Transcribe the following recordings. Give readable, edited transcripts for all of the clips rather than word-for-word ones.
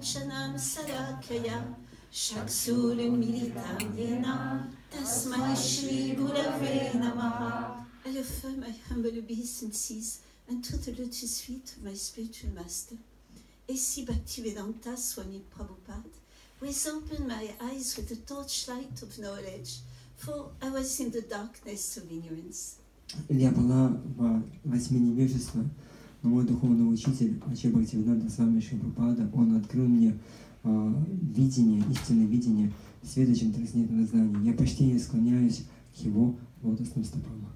Kanchanam Sarakaya Shaksul Militam Yena Tasmai Shri Gurave Namaha. I affirm my humble obeisances and total lotus feet of my spiritual master. A.C. Bhaktivedanta Swami Prabhupada, who has opened my eyes with the torchlight of knowledge, for I was in the darkness of ignorance. Я была во тьме невежества, но мой духовный учитель, Ачарья Бхактивиданта Свами Шри Прабхупада, он открыл мне видение, истинное видение, светочем трансцендентного знания. Я почти не склоняюсь к его лотосным стопам.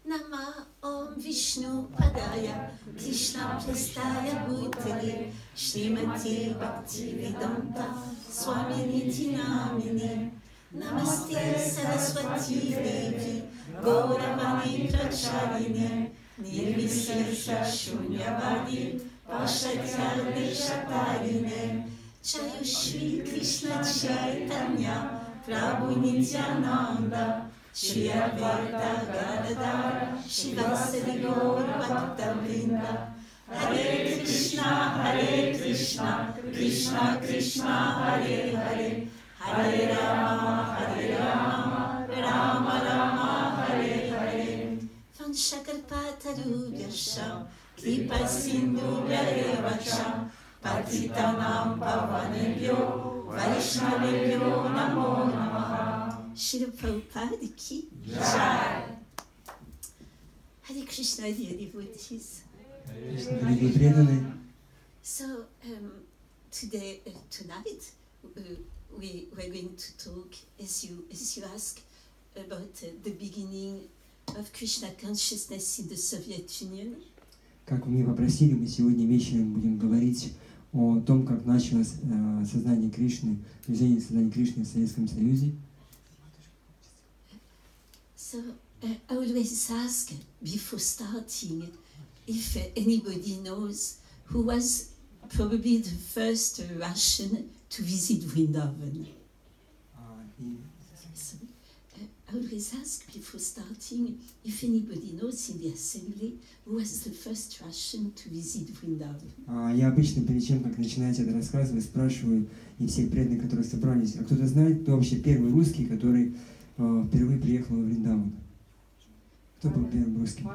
Nama Om Vishnu Padaya Krishna Prestaya Bhutale Shrimati Bhaktivedanta Swami Niti Namine Namaste Saraswati Devi Gauravani Pracharine Nirvisesha Shunyavadi Pashatyarne Shatarine Chayu Shri Krishna Chaitanya Prabhu Nityananda Shri Advaita Gadadhara Shivasari Gaur Bhaktavrinda Hare Krishna, Krishna Krishna, Hare Hare Hare Rama, Rama Rama, Hare Hare Vanchakalpatarubhyascha Kripa Sindhubhyaeva Patitanam Pavanebhyo Vaishnavebhyo Namo Namaha. Srila Prabhupada ki Jai. Hare Krishna, dear devotees. So tonight we're going to talk, as you ask, about the beginning of Krishna consciousness in the Soviet Union. Как вы меня попросили, мы сегодня вечером будем говорить о том, как началось сознание Кришны, движение сознания Кришны в Советском Союзе. So I always ask before starting if anybody knows who was probably the first Russian to visit Vrindavan. So, I always ask before starting if anybody knows in the assembly who was the first Russian to visit Vrindavan. Я обычно перед тем, как начинать это рассказывать, спрашиваю и всех преданных, которые собрались, а кто-то знает, кто вообще первый русский, который впервые приехал во Вриндаван? Кто был первым русским?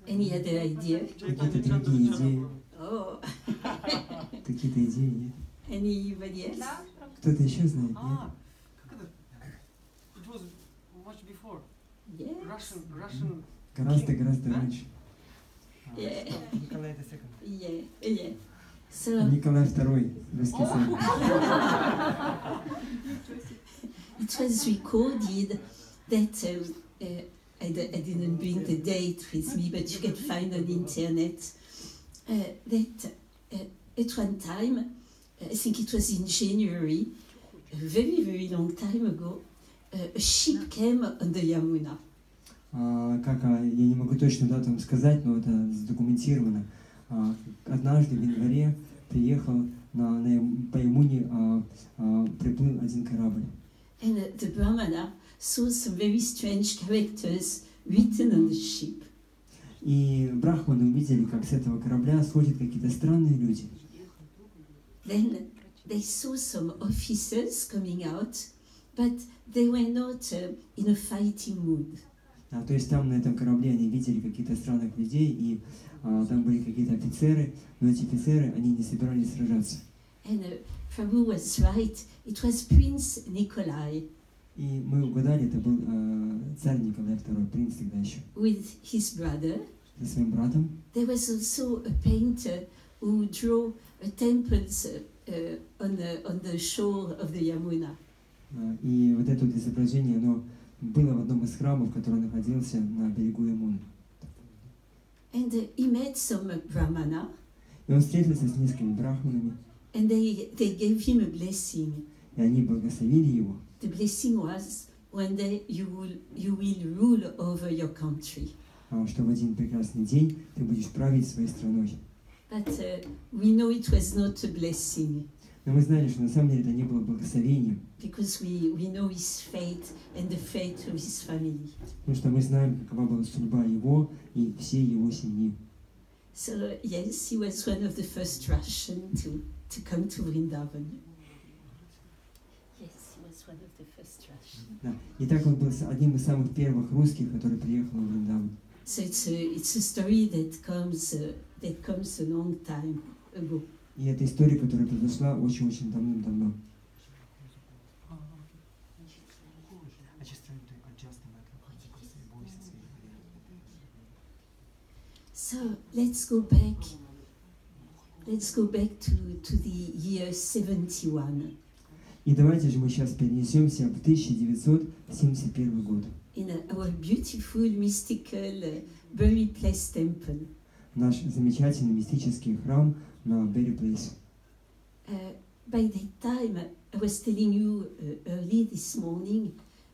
Any other idea? Какие-то другие идеи? Oh. Какие-то идеи нет? Anybody else? Кто-то еще знает? Нет? It was much before. Yes. Russian. Гораздо раньше. Yeah. Николай II. Yeah. So Николай II, русский царь. it was recorded that I didn't bring the date with me, but you can find on the internet that at one time, I think it was in January, a very, very long time ago, a ship came on the Yamuna. Я не могу точно дату вам сказать, но это задокументировано. Однажды в январе приехал по Ямуне, приплыл один корабль. And the Brahmana saw some very strange characters written on the ship. И брахманы увидели, как с этого корабля сходят какие-то странные люди. Then they saw some officers coming out, but they were not in a fighting mood. То есть там на этом корабле они видели каких-то странных людей, и там были какие-то офицеры, но эти офицеры, они не собирались сражаться. And Prabhu was right, it was Prince Nikolai. И мы угадали, это был царь Николай II, принц тогда еще. With his brother. Со своим братом. There was also a painter who drew temples on the shore of the Yamuna. И вот это вот изображение, оно было в одном из храмов, который находился на берегу Ямуны. And he met some brahmana. И он встретился с несколькими брахманами. And they gave him a blessing. И они благословили его. The blessing was, one day you will rule over your country. Что в один прекрасный день ты будешь править своей страной. But we know it was not a blessing. Но мы знали, что на самом деле это не было благословением, because we know his fate and the fate of his family. потому что мы знаем, какова была судьба его и всей его семьи. So yes, he was one of the first Russian to come to Vrindavan. Yes, he was one of the first Russian. Да. И так он был одним из самых первых русских, который приехал в Вриндаван. So it's a story that comes a long time ago. И это история, которая произошла очень-очень давным-давно. So let's go back to the year 71 И давайте же мы сейчас перенесемся в 1971 год. in our beautiful mystical Burry Place temple. Наш замечательный мистический храм на Берри Плейс. By that time, I was telling you early this morning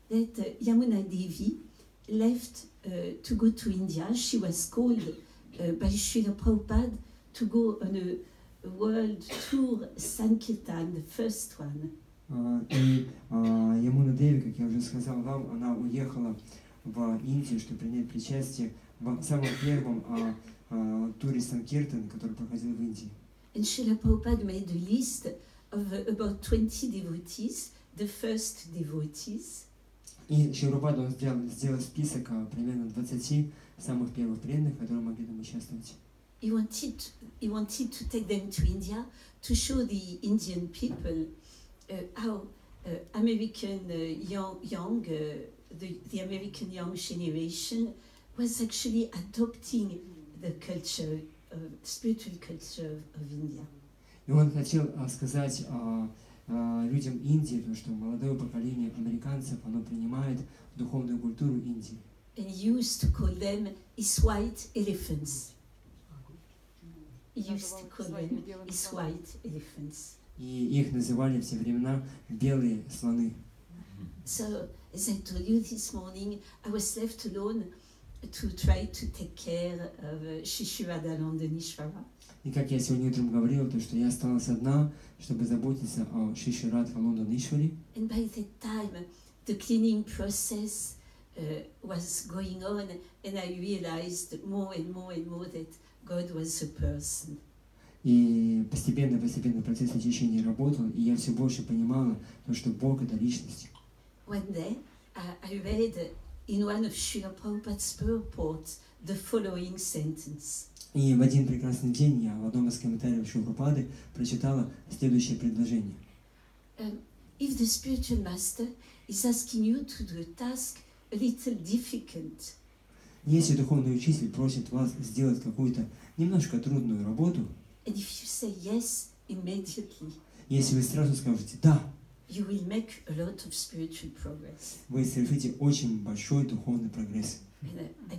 that Yamuna Devi left to go to India. She was called by Srila Prabhupada to go on a world tour Sankirtan, the first one. И Ямуна Деви, как я уже сказал вам, она уехала в Индию, чтобы принять причастие в самом первом туре Санкиртан, который проходил в Индии. And Srila Prabhupada made a list of about 20 devotees, the first devotees. И Шрила он сделал список примерно 20 самых первых преданных, которые могли там участвовать. He wanted to take them to India to show the Indian people how American the American young generation was actually adopting the culture, spiritual culture of India. И он хотел сказать людям Индии, то, что молодое поколение американцев, оно принимает духовную культуру Индии. And he used to call them his white elephants. He used to call them his white elephants. И их называли в те времена белые слоны. So, as I told you this morning, I was left alone to try to take care of Shishivadalandhanishvara. И как я сегодня утром говорил, то, что я осталась одна, чтобы заботиться о Шиширадхаланданишваре. And by that time, the cleaning process was going on, and I realized more and more and more that God was a person. И постепенно процесс очищения работал, и я все больше понимала, то, что Бог — это личность. One day, I read in one of Srila Prabhupada's purports the following sentence. И в один прекрасный день я в одном из комментариев Шилапрапады прочитала следующее предложение. If the spiritual master is asking you to do a task a little difficult, Если духовный учитель просит вас сделать какую-то немножко трудную работу, and if you say yes immediately, если вы сразу скажете «да», you will make a lot of spiritual progress. вы совершите очень большой духовный прогресс. And I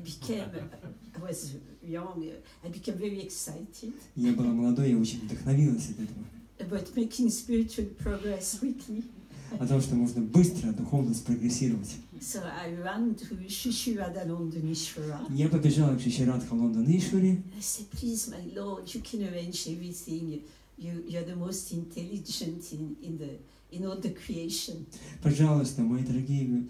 was young, I became very excited Я была молодой, я очень вдохновилась от этого. about making spiritual progress quickly. О том, что можно быстро духовно спрогрессировать. So I ran to Shishivadalandhanishvara. Я побежала к Шиширадхаланданишваре. I said, please, my Lord, you can arrange everything. You're the most intelligent in all the creation. Пожалуйста, мой дорогой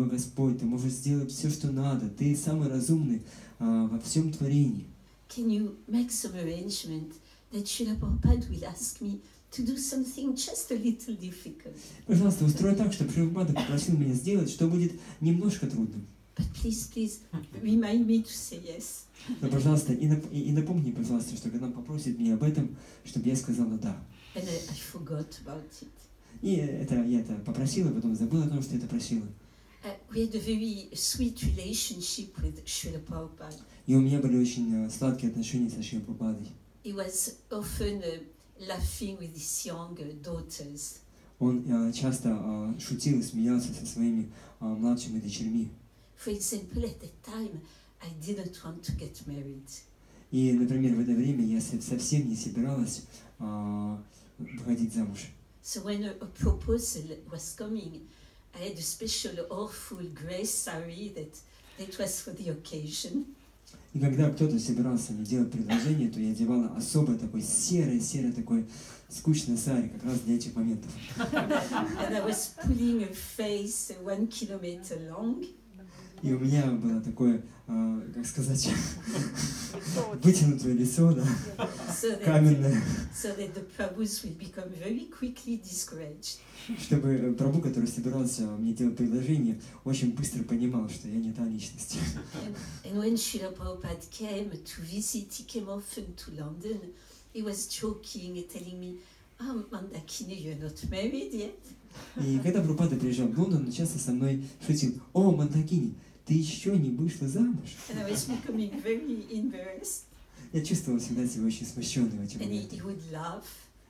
Господь, Ты можешь сделать все, что надо. Ты самый разумный во всем творении. Can you make some arrangement that Srila Prabhupada will ask me to do something just a little difficult? Пожалуйста, устрой так, чтобы Шрила попросил меня сделать, что будет немножко трудным. But please, remind me to say yes. Но, пожалуйста, и напомни, пожалуйста, что когда он попросит меня об этом, чтобы я сказала «да». And I forgot about it. И я это попросила, потом забыла о том, что это просила. We had a very sweet relationship with Srila Prabhupada. И у меня были очень сладкие отношения со Шрилой Прабхупадой. He was often laughing with his young daughters. Он часто шутил и смеялся со своими младшими дочерьми. For example, at that time, I didn't want to get married. И, например, в это время я совсем не собиралась выходить замуж. So when a proposal was coming, I had a special awful grey sari that was for the occasion. И когда кто-то собирался мне делать предложение, то я одевала особо такой серый такой скучный сари, как раз для этих моментов. And I was pulling a face 1 kilometer long. И у меня было такое, как сказать, вытянутое лицо, да, каменное, So that the Prabhus will become very quickly discouraged. чтобы Прабху, который собирался мне делать предложение, очень быстро понимал, что я не та личность. And when Srila Prabhupada came to visit, he came often to London. He was joking and telling me, "Oh, Mandakini, you're not married yet." И когда Прабхупада приезжал в Лондон, он часто со мной шутил: «О, Мандакини, ты еще не вышла замуж?» And I was becoming very embarrassed. Я чувствовал всегда себя очень смущенным в эти And моменты. he would laugh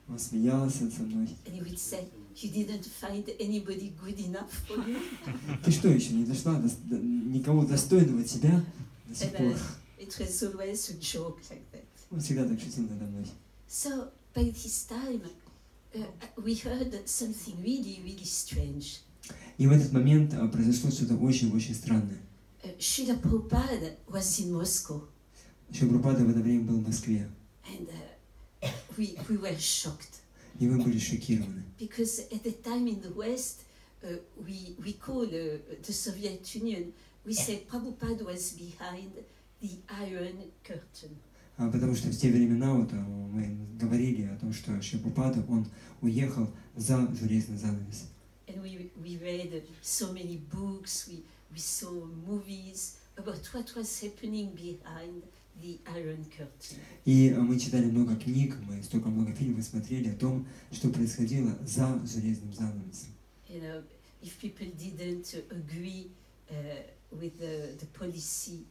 Он смеялся со мной. and he would say, "You didn't find anybody good enough for you." Ты что, еще не дошла до никого достойного тебя до сих And пор? it was always a joke like that. Он всегда так шутил надо мной. So by this time, we heard something really, really strange. И в этот момент произошло что-то очень-очень странное. Srila Prabhupada was in Moscow, Еще Прабхупада в это время был в Москве. and we were shocked И мы были шокированы. because at the time in the West, we call the Soviet Union, we say Prabhupada was behind the Iron Curtain. Потому что в те времена вот, мы говорили о том, что Шри Прабхупада, он уехал за железный занавес. And we read so many books, we saw movies about what was happening behind the Iron Curtain. И мы читали много книг, мы столько много фильмов смотрели о том, что происходило за железным занавесом. You know, if people didn't agree with the policy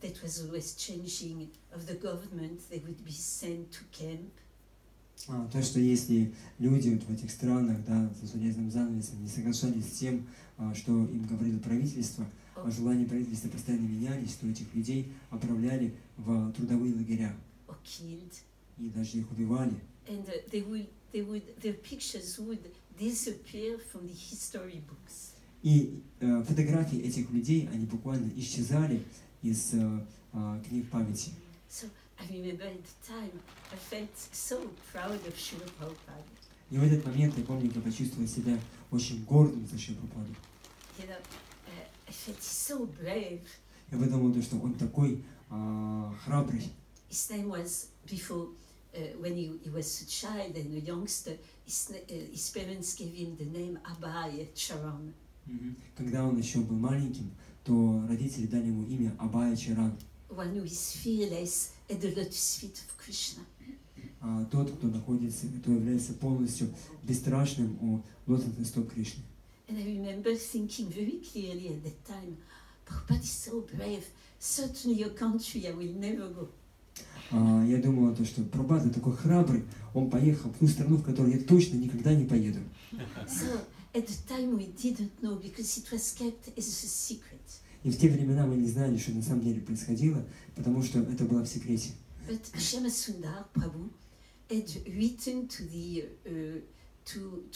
that was always changing of the government, they would be sent to camp. То, что если люди вот в этих странах, да, за железным занавесом не соглашались с тем, что им говорило правительство, а желания правительства постоянно менялись, то этих людей отправляли в трудовые лагеря. Or killed, И даже их убивали. and their pictures would disappear from the history books. И фотографии этих людей, они буквально исчезали из книг памяти. So I remember at the time I felt so proud of Srila Prabhupada. И в этот момент я помню, я почувствовал себя очень гордым за Шри Прабхупаду. You know, I felt he's so brave. Я подумал, что он такой храбрый. His name was before when he was a child and a youngster. His parents gave him the name Abhay Charan. Когда он еще был маленьким, то родители дали ему имя Абхая Чаран. One who is fearless at the lotus feet of Krishna. Тот, кто находится, кто является полностью бесстрашным у лотосных стоп Кришны. And I remember thinking very clearly at that time, Prabhupada is so brave. Certainly a country I will never go. Я думал, что Прабхупада такой храбрый, он поехал в ту страну, в которую я точно никогда не поеду. So at the time we didn't know because it was kept as a secret. И в те времена мы не знали, что на самом деле происходило, потому что это было в секрете. But Shyamasundar Prabhu had written to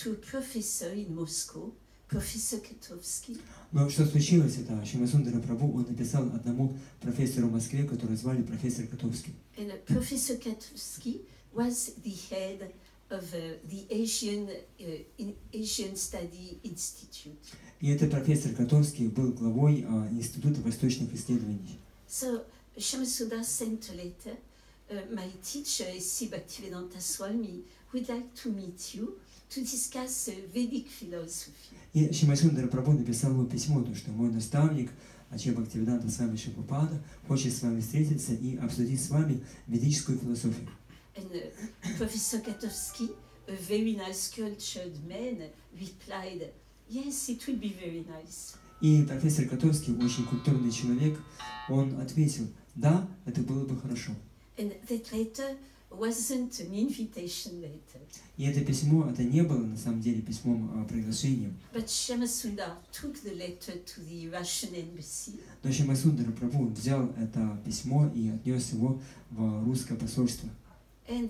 a professor in Moscow, Professor Katovsky. Но что случилось, это Шьямасундара Прабху, он написал одному профессору в Москве, которого звали профессор Котовский. And Professor Katovsky was the head of the Asian Study Institute. И этот профессор Котовский был главой Института восточных исследований. So Shyamasundar sent a letter. My teacher, S.C. Bhaktivedanta Swami, would like to meet you to discuss Vedic philosophy. И Шьямасундара Прабху написал ему письмо, что мой наставник, Ачарья Бхактивиданта Свами Шри Прабхупада, хочет с вами встретиться и обсудить с вами ведическую философию. And Professor Katovsky, a very nice cultured man, replied, "Yes, it will be very nice." И профессор Котовский, очень культурный человек, он ответил: да, это было бы хорошо. And that letter wasn't an invitation letter. И это письмо, это не было на самом деле письмом приглашением. But Shyamasundar took the letter to the Russian embassy. Но Шьямасундара Прабху взял это письмо и отнес его в русское посольство. And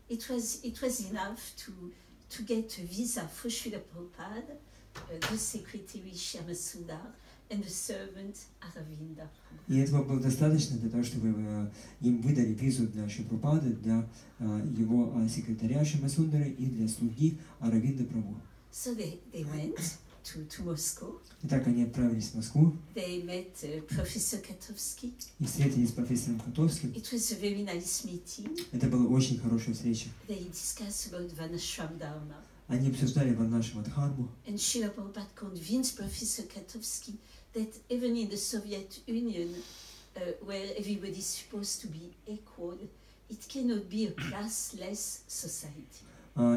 it was enough to get a visa for Srila Prabhupada, the secretary Shyamasundar, and the servant Aravinda. И этого было достаточно для того, чтобы им выдали визу для Шри-Прабхупады, для его секретаря Шьямасундара и для слуги Аравинда Прабху. So they went to Moscow. Итак, они отправились в Москву They met Professor Katowski. и встретились с профессором Котовским. It was a very nice meeting. Это была очень хорошая встреча. They discussed about Varnashram Dharma. Они обсуждали Варнашрама-дхарму. And Srila Prabhupada convinced Professor Katowski that even in the Soviet Union, where everybody is supposed to be equal, it cannot be a classless society.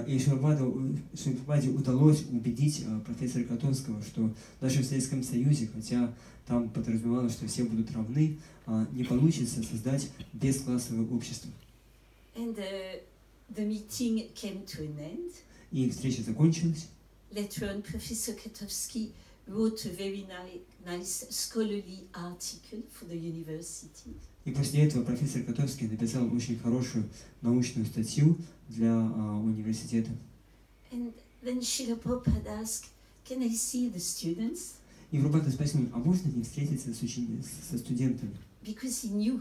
И Шрипрабхаде удалось убедить профессора Котовского, что в нашем Советском Союзе, хотя там подразумевалось, что все будут равны, не получится создать бесклассовое общество. And the meeting came to an end. И встреча закончилась. Later on, Professor Katowski wrote a very nice scholarly article for the university. И после этого профессор Котовский написал очень хорошую научную статью для университета. And then Srila Prabhupada asked, "Can I see the students?" И Прабхупада спросил, а можно ли встретиться со студентами? Because he knew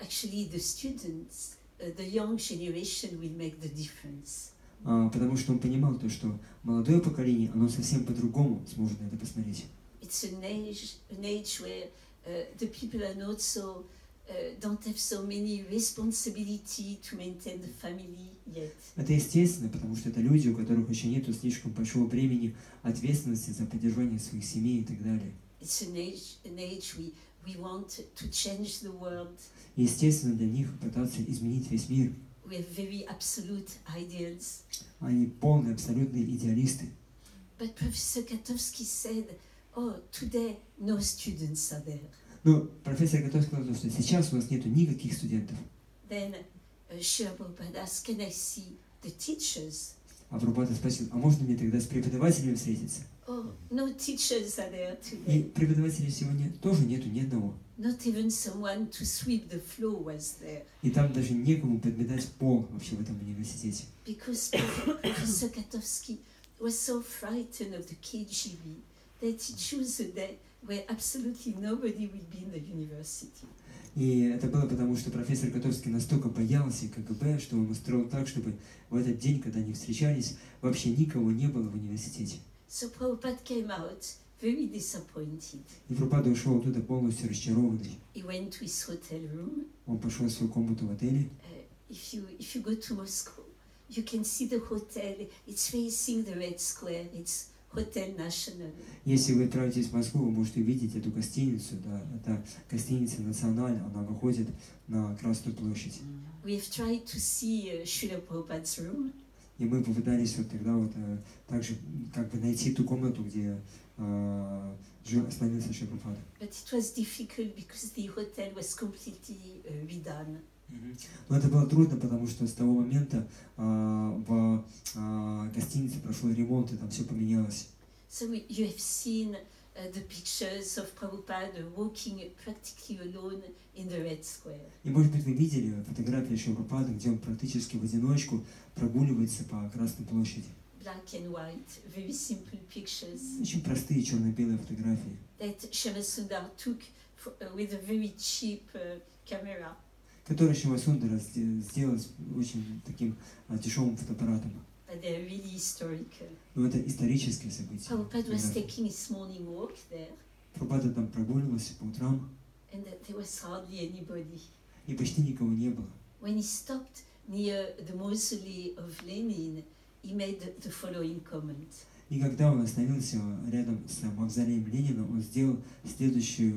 actually the students, the young generation will make the difference. Потому что он понимал то, что молодое поколение, оно совсем по-другому сможет на это посмотреть. It's an age where the people are not so, don't have so many responsibility to maintain the family yet. Это естественно, потому что это люди, у которых еще нету слишком большого времени ответственности за поддержание своих семей и так далее. It's an age we want to change the world. И естественно для них пытаться изменить весь мир. We have very absolute ideals. Они полные, абсолютные идеалисты. But Professor Katowski said, "Oh, today no students are there." Но профессор Котовский сказал, что сейчас у нас нету никаких студентов. Then Srila Prabhupada asked, "Can I see the teachers?" А Прабхупада спросил, а можно мне тогда с преподавателями встретиться? Oh, no teachers are there И today. преподавателей сегодня тоже нету ни одного. Not even someone to sweep the floor was there. И там даже некому подметать пол вообще в этом университете. Because Professor Katowski was so frightened of the KGB that he chose a day where absolutely nobody will be in the university. И это было потому, что профессор Котовский настолько боялся КГБ, что он устроил так, чтобы в этот день, когда они встречались, вообще никого не было в университете. So Prabhupada came out very disappointed. И Прабхупада ушел оттуда полностью расчарованный. He went to his hotel room. Он пошел в свою комнату в отеле. If you go to Moscow, you can see the hotel. It's facing the Red Square. It's Hotel National. Если вы отправитесь в Москву, вы можете увидеть эту гостиницу. Да, это гостиница «Националь», она выходит на Красную площадь. We have tried to see Srila Prabhupada's room. И мы попытались вот тогда вот также как бы найти ту комнату, где остановился Шри Прабхупада. But it was difficult because the hotel was completely redone. Но это было трудно, потому что с того момента в гостинице прошел ремонт, и там все поменялось. So you have seen the pictures of Prabhupada walking practically alone in the Red Square. И, может быть, вы видели фотографии Шри Прабхупады, где он практически в одиночку прогуливается по Красной площади. Black and white, very simple pictures Очень простые черно-белые фотографии, that Shyamasundar took with a very cheap camera. которые Шьямасундара сделал с очень таким дешевым фотоаппаратом. But they're really historical. Но это исторические события. Prabhupada was taking his morning walk there, Прабхупада там прогуливался по утрам, and there was hardly anybody. и почти никого не было. When he stopped near the mausoleum of Lenin, he made the following comment. И когда он остановился рядом с мавзолеем Ленина, он сделал следующее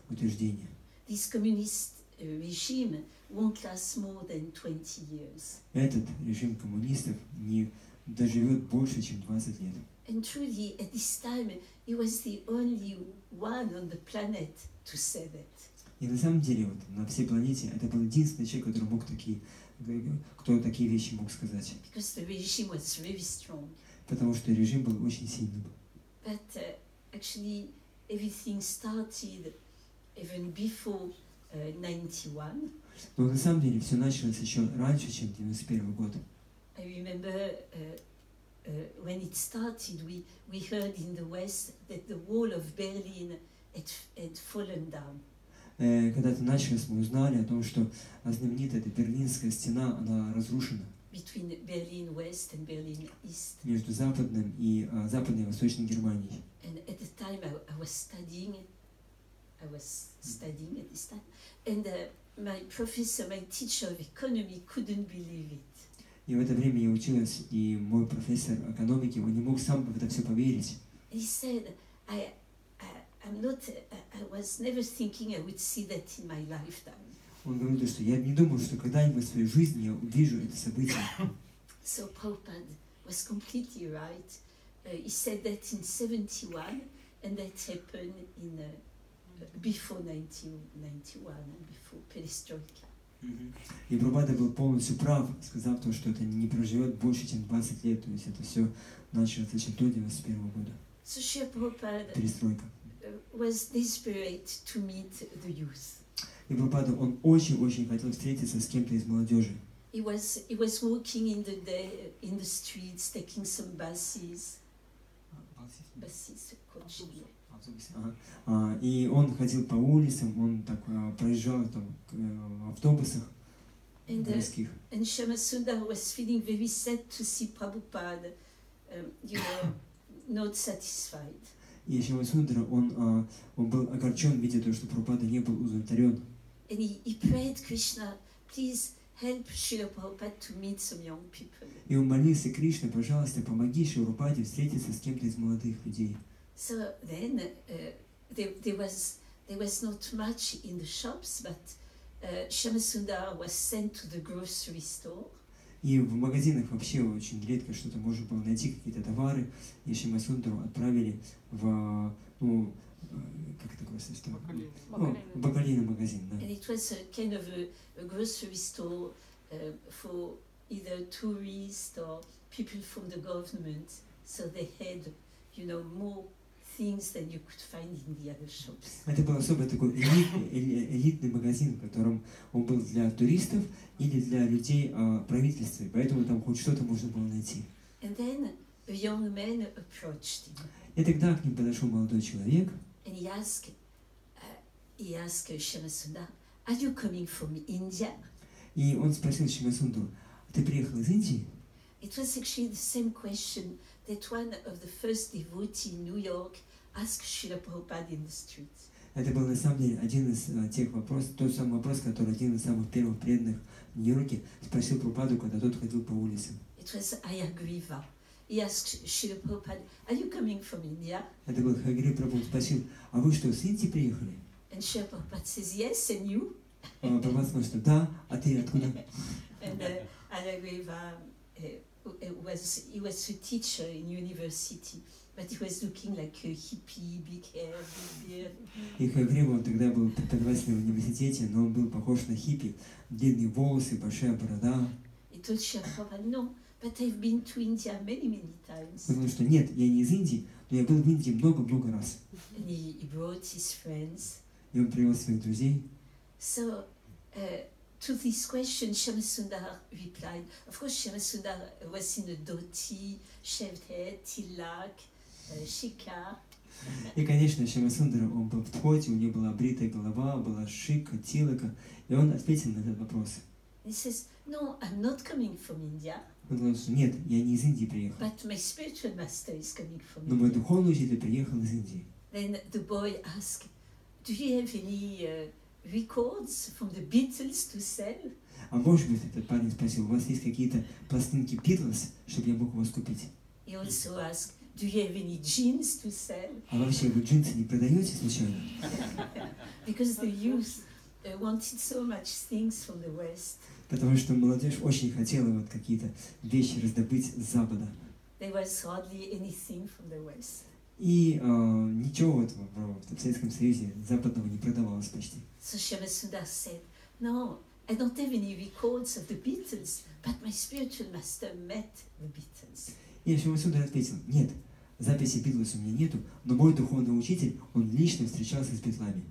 утверждение. This communist regime won't last more than 20 years. Этот режим коммунистов не доживет больше, чем 20 лет. And truly, at this time, he was the only one on the planet to say that. И на самом деле вот, на всей планете это был единственный человек, который мог кто такие вещи мог сказать. Because the regime was very strong. Потому что режим был очень сильным. But actually, everything started even before 91. Но на самом деле все началось еще раньше, чем 91 год. I remember when it started, we heard in the West that the wall of Berlin had fallen down. Когда-то началось, мы узнали о том, что знаменитая эта Берлинская стена, она разрушена Between Berlin West and Berlin East. между Западным и Западной и Восточной Германией. And at the time I was studying at this time, and my professor, my teacher of economy couldn't believe it. И в это время я училась, и мой профессор экономики, он не мог сам в это все поверить. He said, I was never thinking I would see that in my lifetime. Он говорил, что я не думал, что когда-нибудь в своей жизни я увижу это событие. So Prabhupada was completely right. He said that in 71, and that happened in before 1991 and before Perestroika. И Прабхупада был полностью прав, сказав то, что это не проживет больше, чем 20 лет. То есть это все началось еще до 91 года. So Srila Prabhupada Перестройка. was desperate to meet the youth. И Прабхупада, он очень-очень хотел встретиться с кем-то из молодежи. He was walking in the day in the streets, taking some buses, coaching. Ага. И он ходил по улицам, он так проезжал там в автобусах городских. And Shyamasundar was feeling very sad to see Prabhupada, not satisfied. И Шьямасундара, он был огорчен, видя то, что Прабхупада не был удовлетворен. And he prayed, Krishna, please help Srila Prabhupada to meet some young people. И он молился: Кришна, пожалуйста, помоги Шри Прабхупаде встретиться с кем-то из молодых людей. So then there was not much in the shops, but Shyamasundar was sent to the grocery store. И в магазинах вообще очень редко что-то можно было найти, какие-то товары. И Шьямасундару отправили в, как это говорится, что? Бакалейный магазин, да. And it was a kind of a grocery store for either tourists or people from the government. So they had, more things than you could find in the other shops. Это был особо такой элитный магазин, в котором он был для туристов или для людей правительства, и поэтому там хоть что-то можно было найти. And then a young man approached him. И тогда к ним подошел молодой человек. And he asked Shyamasundar, are you coming from India? И он спросил Шьямасундару: ты приехал из Индии? It was actually the same question that one of the first devotees in New York asked Srila Prabhupada in the street. Это был на самом деле один из тех вопросов, тот самый вопрос, который один из самых первых преданных в Нью-Йорке спросил Прабхупаду, когда тот ходил по улицам. It was Hayagriva. He asked Srila Prabhupada, are you coming from India? Это был Хайагрива Прабху, спросил: а вы что, с Индии приехали? And Srila Prabhupada says, yes, and you? Прабхупада сказал, что да, а ты откуда? And Hayagriva he was a teacher in university, but he was looking like a hippie, big hair, big beard. И Хайагрива, он тогда был преподавателем в университете, но он был похож на хиппи, длинные волосы, большая борода. He told Srila Prabhupada, no, but I've been to India many times. Он сказал, что нет, я не из Индии, но я был в Индии много-много раз. And he brought his friends. И он привел своих друзей. So, to this question, Shyamasundar replied. Of course, Shyamasundar was in a dhoti, shaved head, tilak, shikar. И, конечно, Шьямасундара, он был в дхоте, у него была бритая голова, была шика, тилака, и он ответил на этот вопрос. He says, no, I'm not coming from India, Он сказал, что нет, я не из Индии приехал, but my spiritual master is coming from но мой India. духовный учитель приехал из Индии. Then the boy asked, do you have any records from the Beatles to sell? А может быть, этот парень спросил: у вас есть какие-то пластинки Beatles, чтобы я мог у вас купить? He also asked, do you have any jeans to sell? А вообще, вы джинсы не продаете случайно? Because the youth wanted so much things from the West. Потому что молодежь очень хотела вот какие-то вещи раздобыть с Запада. There was hardly anything from the West. И ничего вот в Советском Союзе западного не продавалось почти. So Shyamasundar said, no, I don't have any records of the Beatles, but my spiritual master met the Beatles. И Шьямасундар ответил: нет, записи Битлз у меня нету, но мой духовный учитель, он лично встречался с Битлами.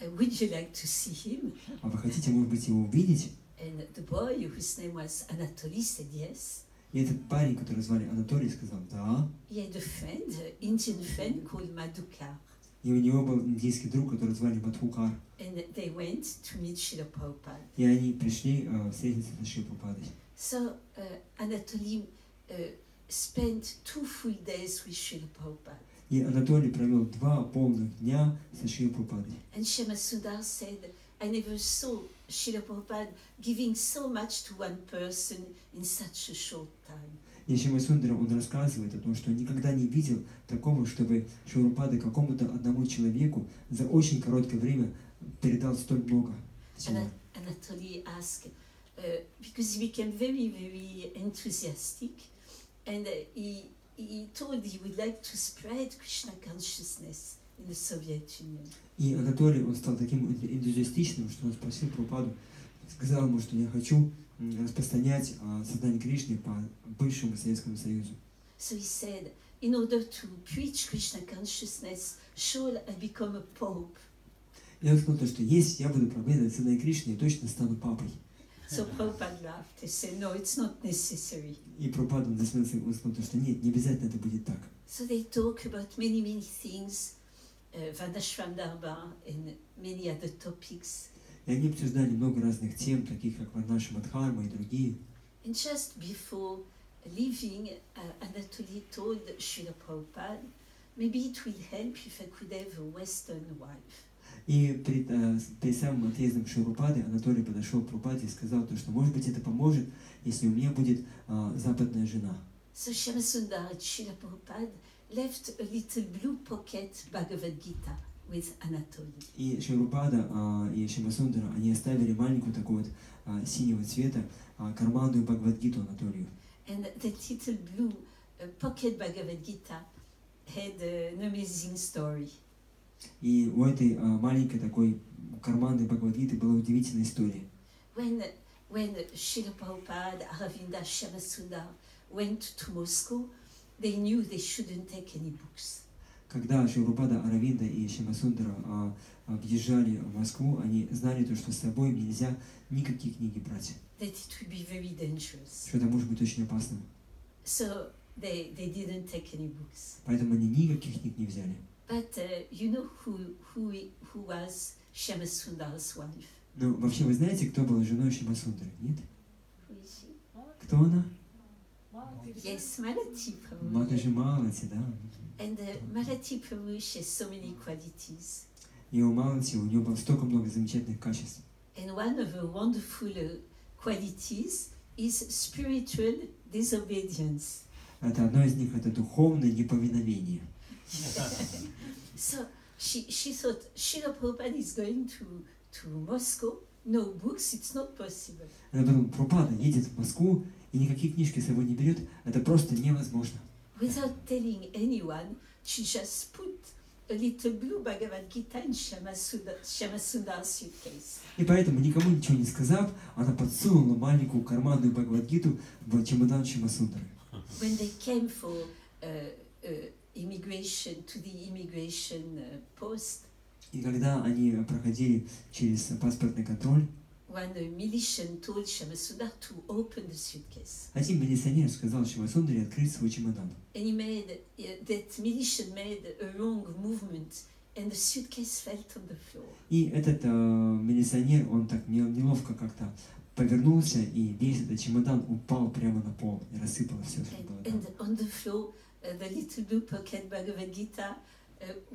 Would you like to see him? А вы хотите, может быть, его увидеть? And the boy, whose name was Anatoly, said yes. И этот парень, который звали Анатолий, сказал: да. He had a friend, an Indian friend called Madhukar. И у него был индийский друг, которого звали Мадхукар. And they went to meet Srila Prabhupada. И они пришли встретиться с Шри Прабхупадой. So Anatoly spent 2 full days with Srila Prabhupada. И Анатолий провел 2 полных дня со Шри Прабхупадой. And Shama Sundar said, I never saw Srila Prabhupada giving so much to one person in such a short time. И Шьяма Сундара, он рассказывает о том, что он никогда не видел такого, чтобы Шри Прабхупада какому-то одному человеку за очень короткое время передал столь много всего. Anatoly asked, because he became very, very enthusiastic, and he told he would like to spread Krishna consciousness in the Soviet Union. И Анатолий, он стал таким энтузиастичным, что он спросил Прабхупаду, сказал ему, что я хочу распространять сознание Кришны по бывшему Советскому Союзу. So he said, in order to preach Krishna consciousness, shall I become a pope? И он сказал, что если я буду проповедовать сознание Кришны, я точно стану папой. So Prabhupada laughed. He said, no, it's not necessary. И Прабхупада, он засмеялся, он сказал, что нет, не обязательно это будет так. So they talk about many, many things, Varnashram Dharma and many other topics. И они обсуждали много разных тем, таких как Варнаша Мадхарма и другие. And just before leaving, Anatoly told Srila Prabhupada, maybe it will help if I could have a Western wife. И перед самым отъездом Шри Прабхупады Анатолий подошел к Прабхупаде и сказал, что, может быть, это поможет, если у меня будет западная жена. So Shama Sundar and Srila Prabhupada left a little blue pocket Bhagavad Gita with Anatoly. И Шри Прабхупада и Шьяма Сундара, они оставили маленькую такую вот синего цвета карманную Бхагавад-гиту Анатолию. And that little blue pocket Bhagavad Gita had an amazing story. И у этой маленькой такой карманной Бхагавад-гиты была удивительная история. When Srila Prabhupada, Aravinda, Shama Sundar went to Moscow, they knew they shouldn't take any books. Когда Шри Прабхупада, Аравинда и Шьяма Сундара въезжали в Москву, они знали то, что с собой нельзя никакие книги брать. That it would be very dangerous. Что это может быть очень опасным. So they didn't take any books. Поэтому они никаких книг не взяли. But you know who was Shama Sundar's wife? Ну, вообще, вы знаете, кто был женой Шьяма Сундары? Нет? Who is she? Кто она? Yes, Malati Prabhu. Матаджи Малати, да. And Malati Prabhu, she has so many qualities. И у Малати, у него было столько много замечательных качеств. And one of her wonderful qualities is spiritual disobedience. Это одно из них, это духовное неповиновение. So she thought, Srila Prabhupada is going to Moscow, no books, it's not possible. Она подумала, Прабхупада едет в Москву и никакие книжки с собой не берет, это просто невозможно. Without telling anyone, she just put a little blue Bhagavad Gita in Shama Sundar's suitcase. И поэтому, никому ничего не сказав, она подсунула маленькую карманную Бхагавад-гиту в чемодан Шьяма Сундары. When they came for immigration, to the immigration post, И когда они проходили через паспортный контроль, one militian told Shama Sundar to open the suitcase. один милиционер сказал Шьяма Сундаре открыть свой чемодан. And he made, that militian made a wrong movement and the suitcase fell on the floor. И этот милиционер, он так неловко как-то повернулся, и весь этот чемодан упал прямо на пол и рассыпало все, что было там. And on the floor, the little blue pocket Bhagavad Gita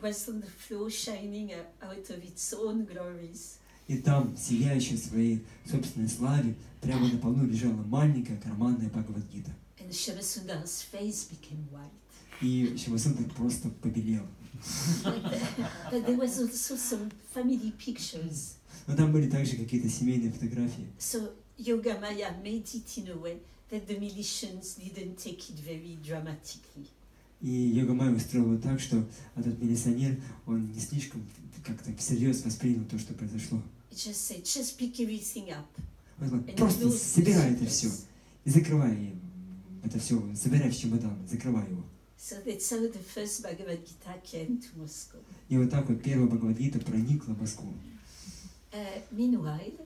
was on the floor shining out of its own glories. И там, сияющая в своей собственной славе, прямо на полу лежала маленькая карманная Бхагавад-гита. And Shama Sundar's face became white. И Шьяма Сундар просто побелел. But there was also some family pictures. Но там были также какие-то семейные фотографии. So Yogamaya made it in a way that the militians didn't take it very dramatically. И Йога-майя устроила так, что этот милиционер, он не слишком как-то всерьез воспринял то, что произошло. It just said, just pick everything up. Он сказал, просто собирай это все и закрывай это все, собирай в чемодан, закрывай его. So that's how the first Bhagavad Gita came to Moscow. И вот так вот первая Бхагавад-гита проникла в Москву. Meanwhile,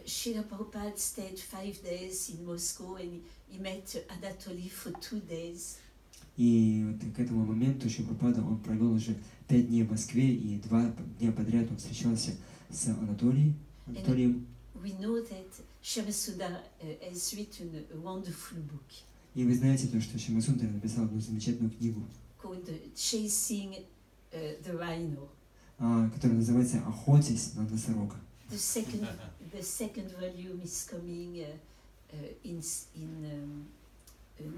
Srila Prabhupada stayed 5 days in Moscow and he met Anatoly for 2 days. И вот к этому моменту Шрила Прабхупада, он провел уже 5 дней в Москве, и 2 дня подряд он встречался с Анатолием. We know that Shyamasuda has written a wonderful book И вы знаете то, что Шьямасундар написал одну замечательную книгу, called Chasing the Rhino. которая называется «Охотясь на носорога». The second volume is coming in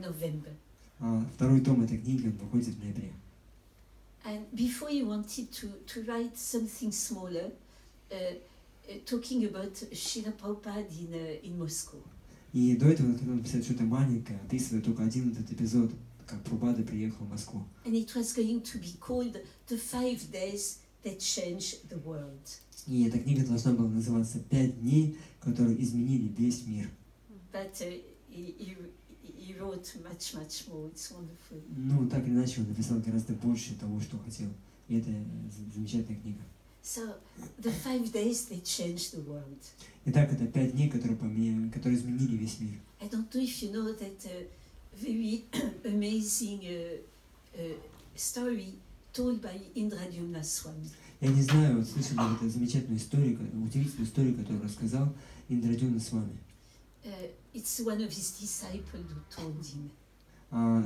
November. Второй том этой книги, он выходит в ноябре. And before he wanted to write something smaller, talking about Srila Prabhupada in Moscow. И до этого он хотел написать что-то маленькое, описывая только один этот эпизод, как Прабхупада приехал в Москву. And it was going to be called The 5 Days That Changed the World. И эта книга должна была называться «5 дней, которые изменили весь мир». But he wrote much more. It's wonderful. Ну, так или иначе, он написал гораздо больше того, что хотел. И это замечательная книга. So, the 5 days that changed the world. Итак, это 5 дней, которые изменили весь мир. I don't know if you know that very amazing story told by Indradyumna Swami. Я не знаю, вот слышали ли эту замечательную историю, удивительную историю, которую рассказал Индрадюмна Свами. It's one of his disciples who told him.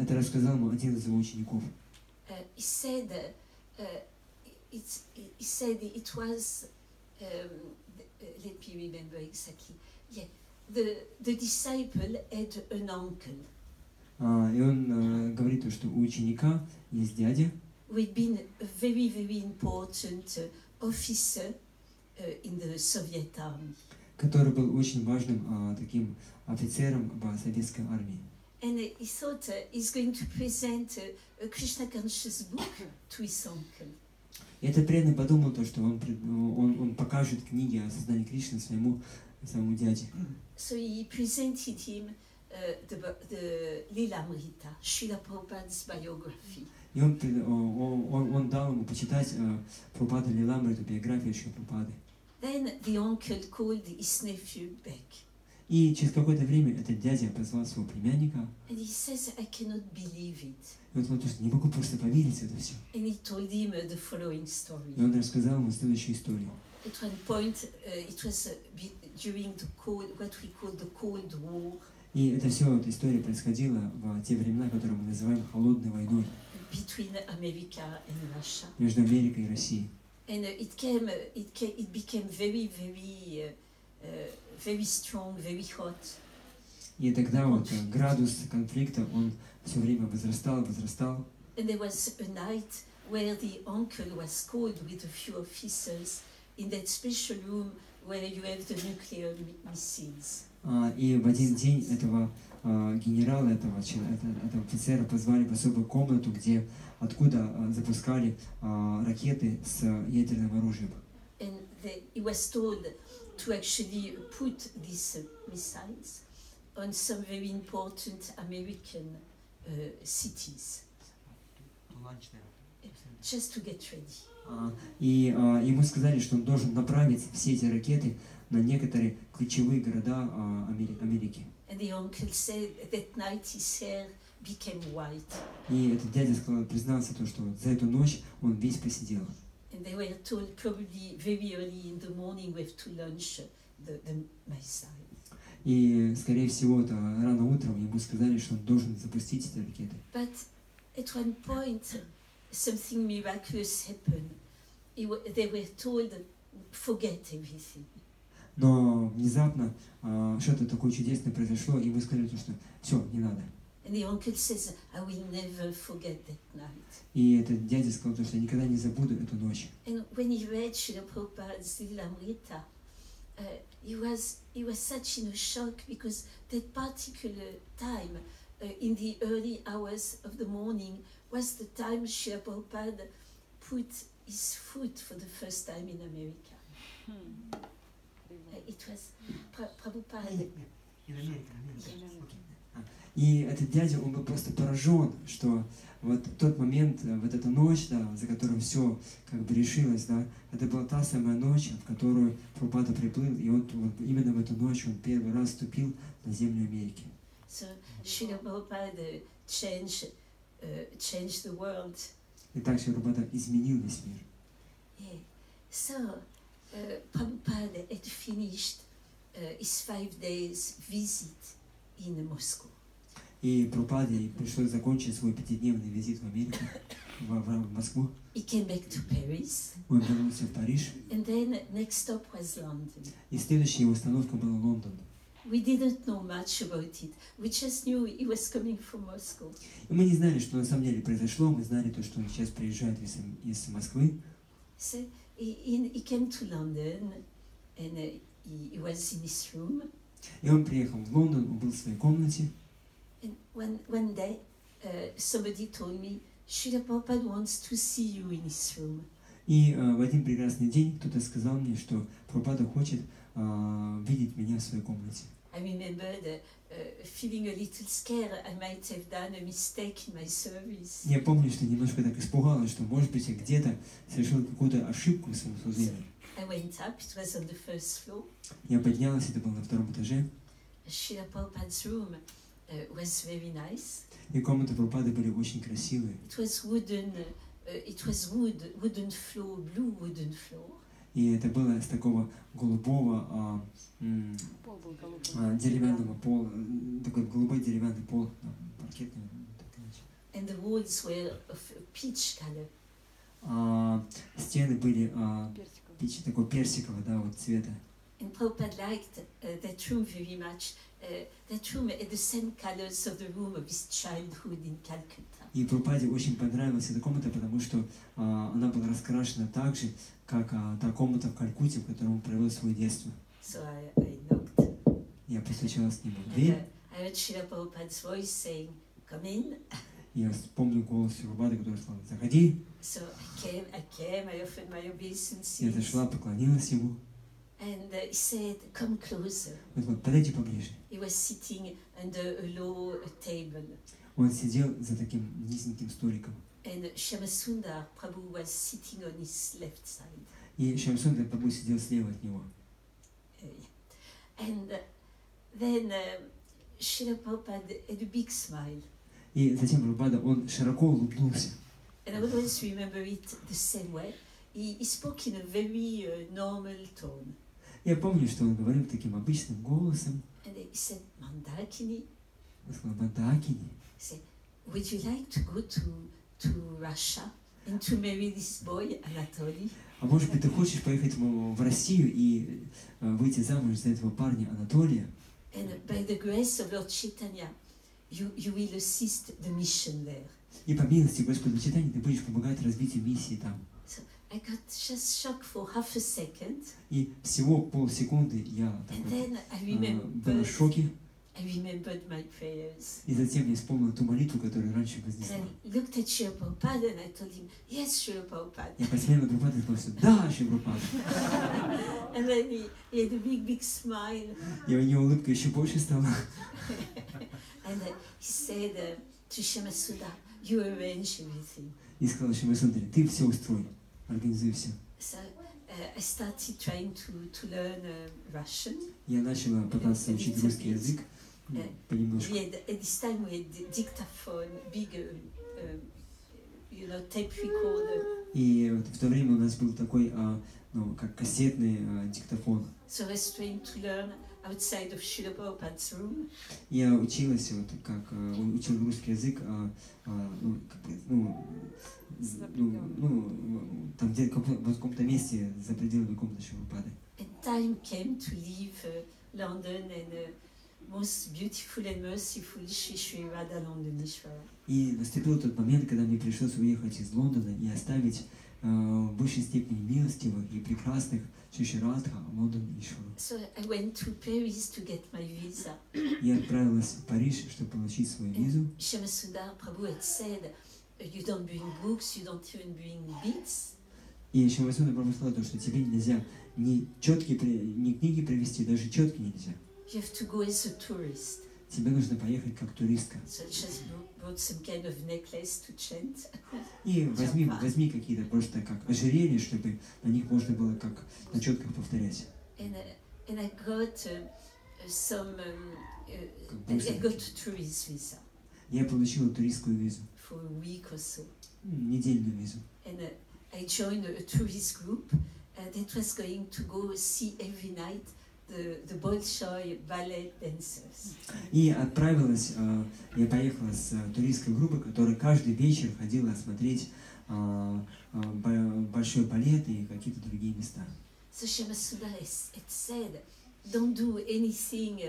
Это рассказал ему один из его учеников. He said it was. Let me remember exactly. Yeah, the disciple had an uncle. И он говорит, что у ученика есть дядя, who had been a very important officer in the Soviet army. Который был очень важным таким офицером в советской армии. And he thought he's going to present a Krishna conscious book to his uncle. И этот преданный подумал то, что он покажет книги о сознании Кришны своему дяде. So he presented him the Lilamrita, Srila Prabhupada's biography. И он дал ему почитать Прабхупада Лиламриту, биографию Шрила Прабхупады. Then the uncle called his nephew back. И через какое-то время этот дядя позвал своего племянника. And he says, I cannot believe it. И он сказал, что не могу просто поверить в это все. And he told him the following story. И он рассказал ему следующую историю. At one point, it was during what we call the Cold War. И это все, эта история происходила в те времена, которые мы называем холодной войной. Between America and Russia. Между Америкой и Россией. And it became very strong, very hot. И тогда вот градус конфликта, он все время возрастал. And there was a night where the uncle was called with a few officers in that special room where you have the nuclear missiles. И в один день этого генерала, этого офицера позвали в особую комнату, откуда запускали ракеты с ядерным оружием. And he was told to actually put these missiles on some very important American cities. Just to get ready. И ему сказали, что он должен направить все эти ракеты на некоторые ключевые города Америки. And the uncle said that night his hair became white. И этот дядя признался, что за эту ночь он весь посидел. And they were told probably very early in the morning we have to launch the missile. И, скорее всего, рано утром ему сказали, что он должен запустить эти ракеты. But at one point, something miraculous happened. They were told, forget everything. Но внезапно что-то такое чудесное произошло, и ему сказали, что все, не надо. And the uncle says, I will never forget that night. И этот дядя сказал, что я никогда не забуду эту ночь. And when he read Srila Prabhupada's Lilamrita, he was such in a shock because that particular time, in the early hours of the morning, was the time Srila Prabhupada put his foot for the first time in America. It was Prabhupada. И этот дядя, он был просто поражен, что вот тот момент, вот эта ночь, за которым все как бы решилось, это была та самая ночь, в которую Прабхупада приплыл, и вот именно в эту ночь он первый раз ступил на землю Америки. So Srila Prabhupada changed changed the world. И так Шрила изменил весь мир. Yeah. So, Prabhupada had finished his 5 days visit in Moscow. И Прабхупаде пришлось закончить свой 5-дневный визит в Америку, в Москву. He came back to Paris, Он вернулся в Париж, and then next stop was London. и следующая его остановка была Лондон. We didn't know much about it. We just knew he was coming from Moscow. И мы не знали, что на самом деле произошло, мы знали то, что он сейчас приезжает из Москвы. So he came to London, and he was in his room. И он приехал в Лондон, он был в своей комнате. And one day, somebody told me, Srila Prabhupada wants to see you in his room. И в один прекрасный день кто-то сказал мне, что Прабхупада хочет видеть меня в своей комнате. I remembered feeling a little scared. I might have done a mistake in my service. Я помню, что немножко так испугалась, что, может быть, я где-то совершил какую-то ошибку в своем служении. I went up. It was on the first floor. Я поднялась, это было на 2-м этаже. Srila Prabhupada's room was very nice. И комнаты Прабхупады были очень красивые. It was wooden. It was wooden floor, blue wooden floor. И это было с такого голубого Пол был голубой. деревянного пола, такой голубой деревянный пол, паркетный. And the walls were of peach color. Стены были Персиковый. такой персикового, да, вот цвета. And Prabhupada liked that room very much. That room had the same colors of the room of his childhood in Calcutta. И Прабхупаде очень понравилась эта комната, потому что она была раскрашена так же, как та комната в Калькутте, в которой он провел свое детство. So I knocked. Я постучалась к нему в And дверь, I heard Srila Prabhupada's voice saying, "Come in." и я помню голос Прабхупады, который сказал: «Заходи». So I came, I offered my obeisances. Я зашла, поклонилась ему. And he said, "Come closer." Он сказал: «Подойди поближе». He was sitting under a low table. Он сидел за таким низеньким столиком. And Shyamasundar Prabhu was sitting on his left side. И Шьямсундар Прабху сидел слева от него. And then Srila Prabhupada had a big smile. И затем Прабхупада, он широко улыбнулся. And I always remember it the same way. He spoke in a very normal tone. Я помню, что он говорил таким обычным голосом. And he said, "Mandakini, Он сказал: «Мандакини, would you like to go to Russia and to marry this boy, Anatoly?" а может быть, ты хочешь поехать в Россию и выйти замуж за этого парня Анатолия? And by the grace of Lord Chaitanya, you will assist the mission there. И по милости Господа Чайтаньи ты будешь помогать развитию миссии там. So I got just shocked for half a second. И всего полсекунды я And такой, then I был в шоке. remembered my prayers. И затем я вспомнил ту молитву, которую раньше And вознесла. I looked at Srila Prabhupada and I told him, "Yes, Srila Prabhupada." Я посмотрел на Прабхупаду и сказал: «Да, Шри Прабхупада». And then he had a big smile. И у него улыбка еще больше стала. And he said to Shyamasundar, "You arrange everything." И сказал Шьямасундаре: «Ты все устрой, организуй все». So I started trying to learn Russian. Я начала пытаться учить русский язык понемножку. At this time we had dictaphone, big, tape recorder. И вот в то время у нас был такой, как кассетный диктофон. So I was trying to learn outside of Srila Prabhupada's room. Я училась, учил русский язык, там где в каком-то месте за пределами комнаты Шри Прабхупады. And time came to leave London and most beautiful and merciful Shri Radhanandamishvara. И наступил тот момент, когда мне пришлось уехать из Лондона и оставить в большей степени милостивых и прекрасных Шри Радха Лондон Ишвару. So I went to Paris to get my visa. Я отправилась в Париж, чтобы получить свою визу. Shyamasundar Prabhu had said, "You don't bring books, you don't even bring beads." И Шьямасундар Прабху сказал, что тебе нельзя ни книги привезти, даже четки нельзя. You have to go as a tourist. Тебе нужно поехать как туристка. So I just brought some kind of necklace to chant. И возьми какие-то просто как ожерелья, чтобы на них можно было как на четках повторять. And I got some. I got a tourist visa. Я получила туристскую визу, for a week or so. недельную визу. And I joined a tourist group that was going to go see every night the Bolshoi ballet dancers. И отправилась, я поехала с туристской группой, которая каждый вечер ходила смотреть большой балет и какие-то другие места. So Shema Sundar had said, don't do anything,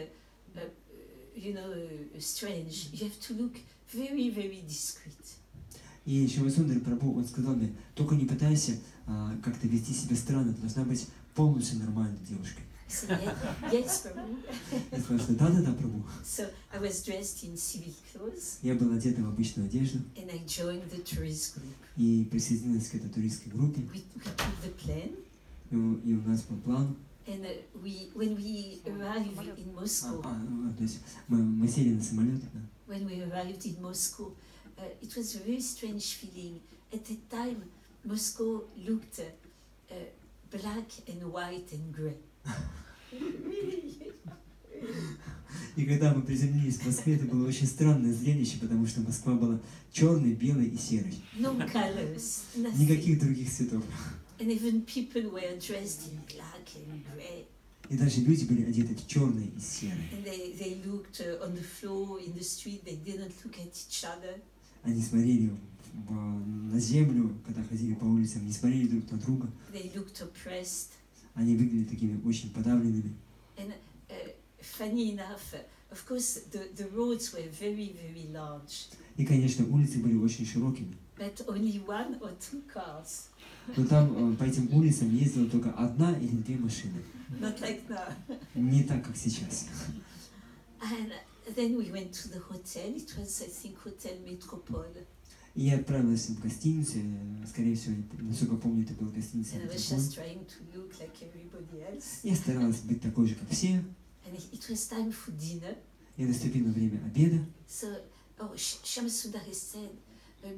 strange. You have to look very, very discreet. И Шьямасундар Прабху, он сказал мне, только не пытайся как-то вести себя странно, ты должна быть полностью нормальной девушкой. I said, yes, Prabhu. Я сказал, что да, Прабху. So I was dressed in civil clothes Я была одета в обычную одежду and I joined the tourist group. и присоединилась к этой туристской группе. We took the plane. И у нас был план. And when we arrived in Moscow, То есть мы сели на самолет. Да. when we arrived in Moscow, it was a very strange feeling. At that time, Moscow looked black and white and grey. И когда мы приземлились в Москве, это было очень странное зрелище, потому что Москва была черной, белой и серой. No colors, nothing. Никаких других цветов. And even people were dressed in black and grey. И даже люди были одеты в черное и серое. And they looked on the floor in the street. They didn't look at each other. Они смотрели на землю, когда ходили по улицам, не смотрели друг на друга. They looked oppressed. Они выглядели такими очень подавленными. And funny enough, of course, the roads were very, very large. И, конечно, улицы были очень широкими. But only one or two cars. Но там по этим улицам ездила только одна или две машины. Not like now. Не так, как сейчас. And then we went to the hotel. It was, I think, Hotel Metropole. И я отправилась в гостиницу, скорее всего, насколько помню, это была гостиница And I was Метрополь. just trying to look like everybody else. Я старалась быть такой же, как все. And it was time for dinner. И наступило время обеда. So, Shyamasundar said,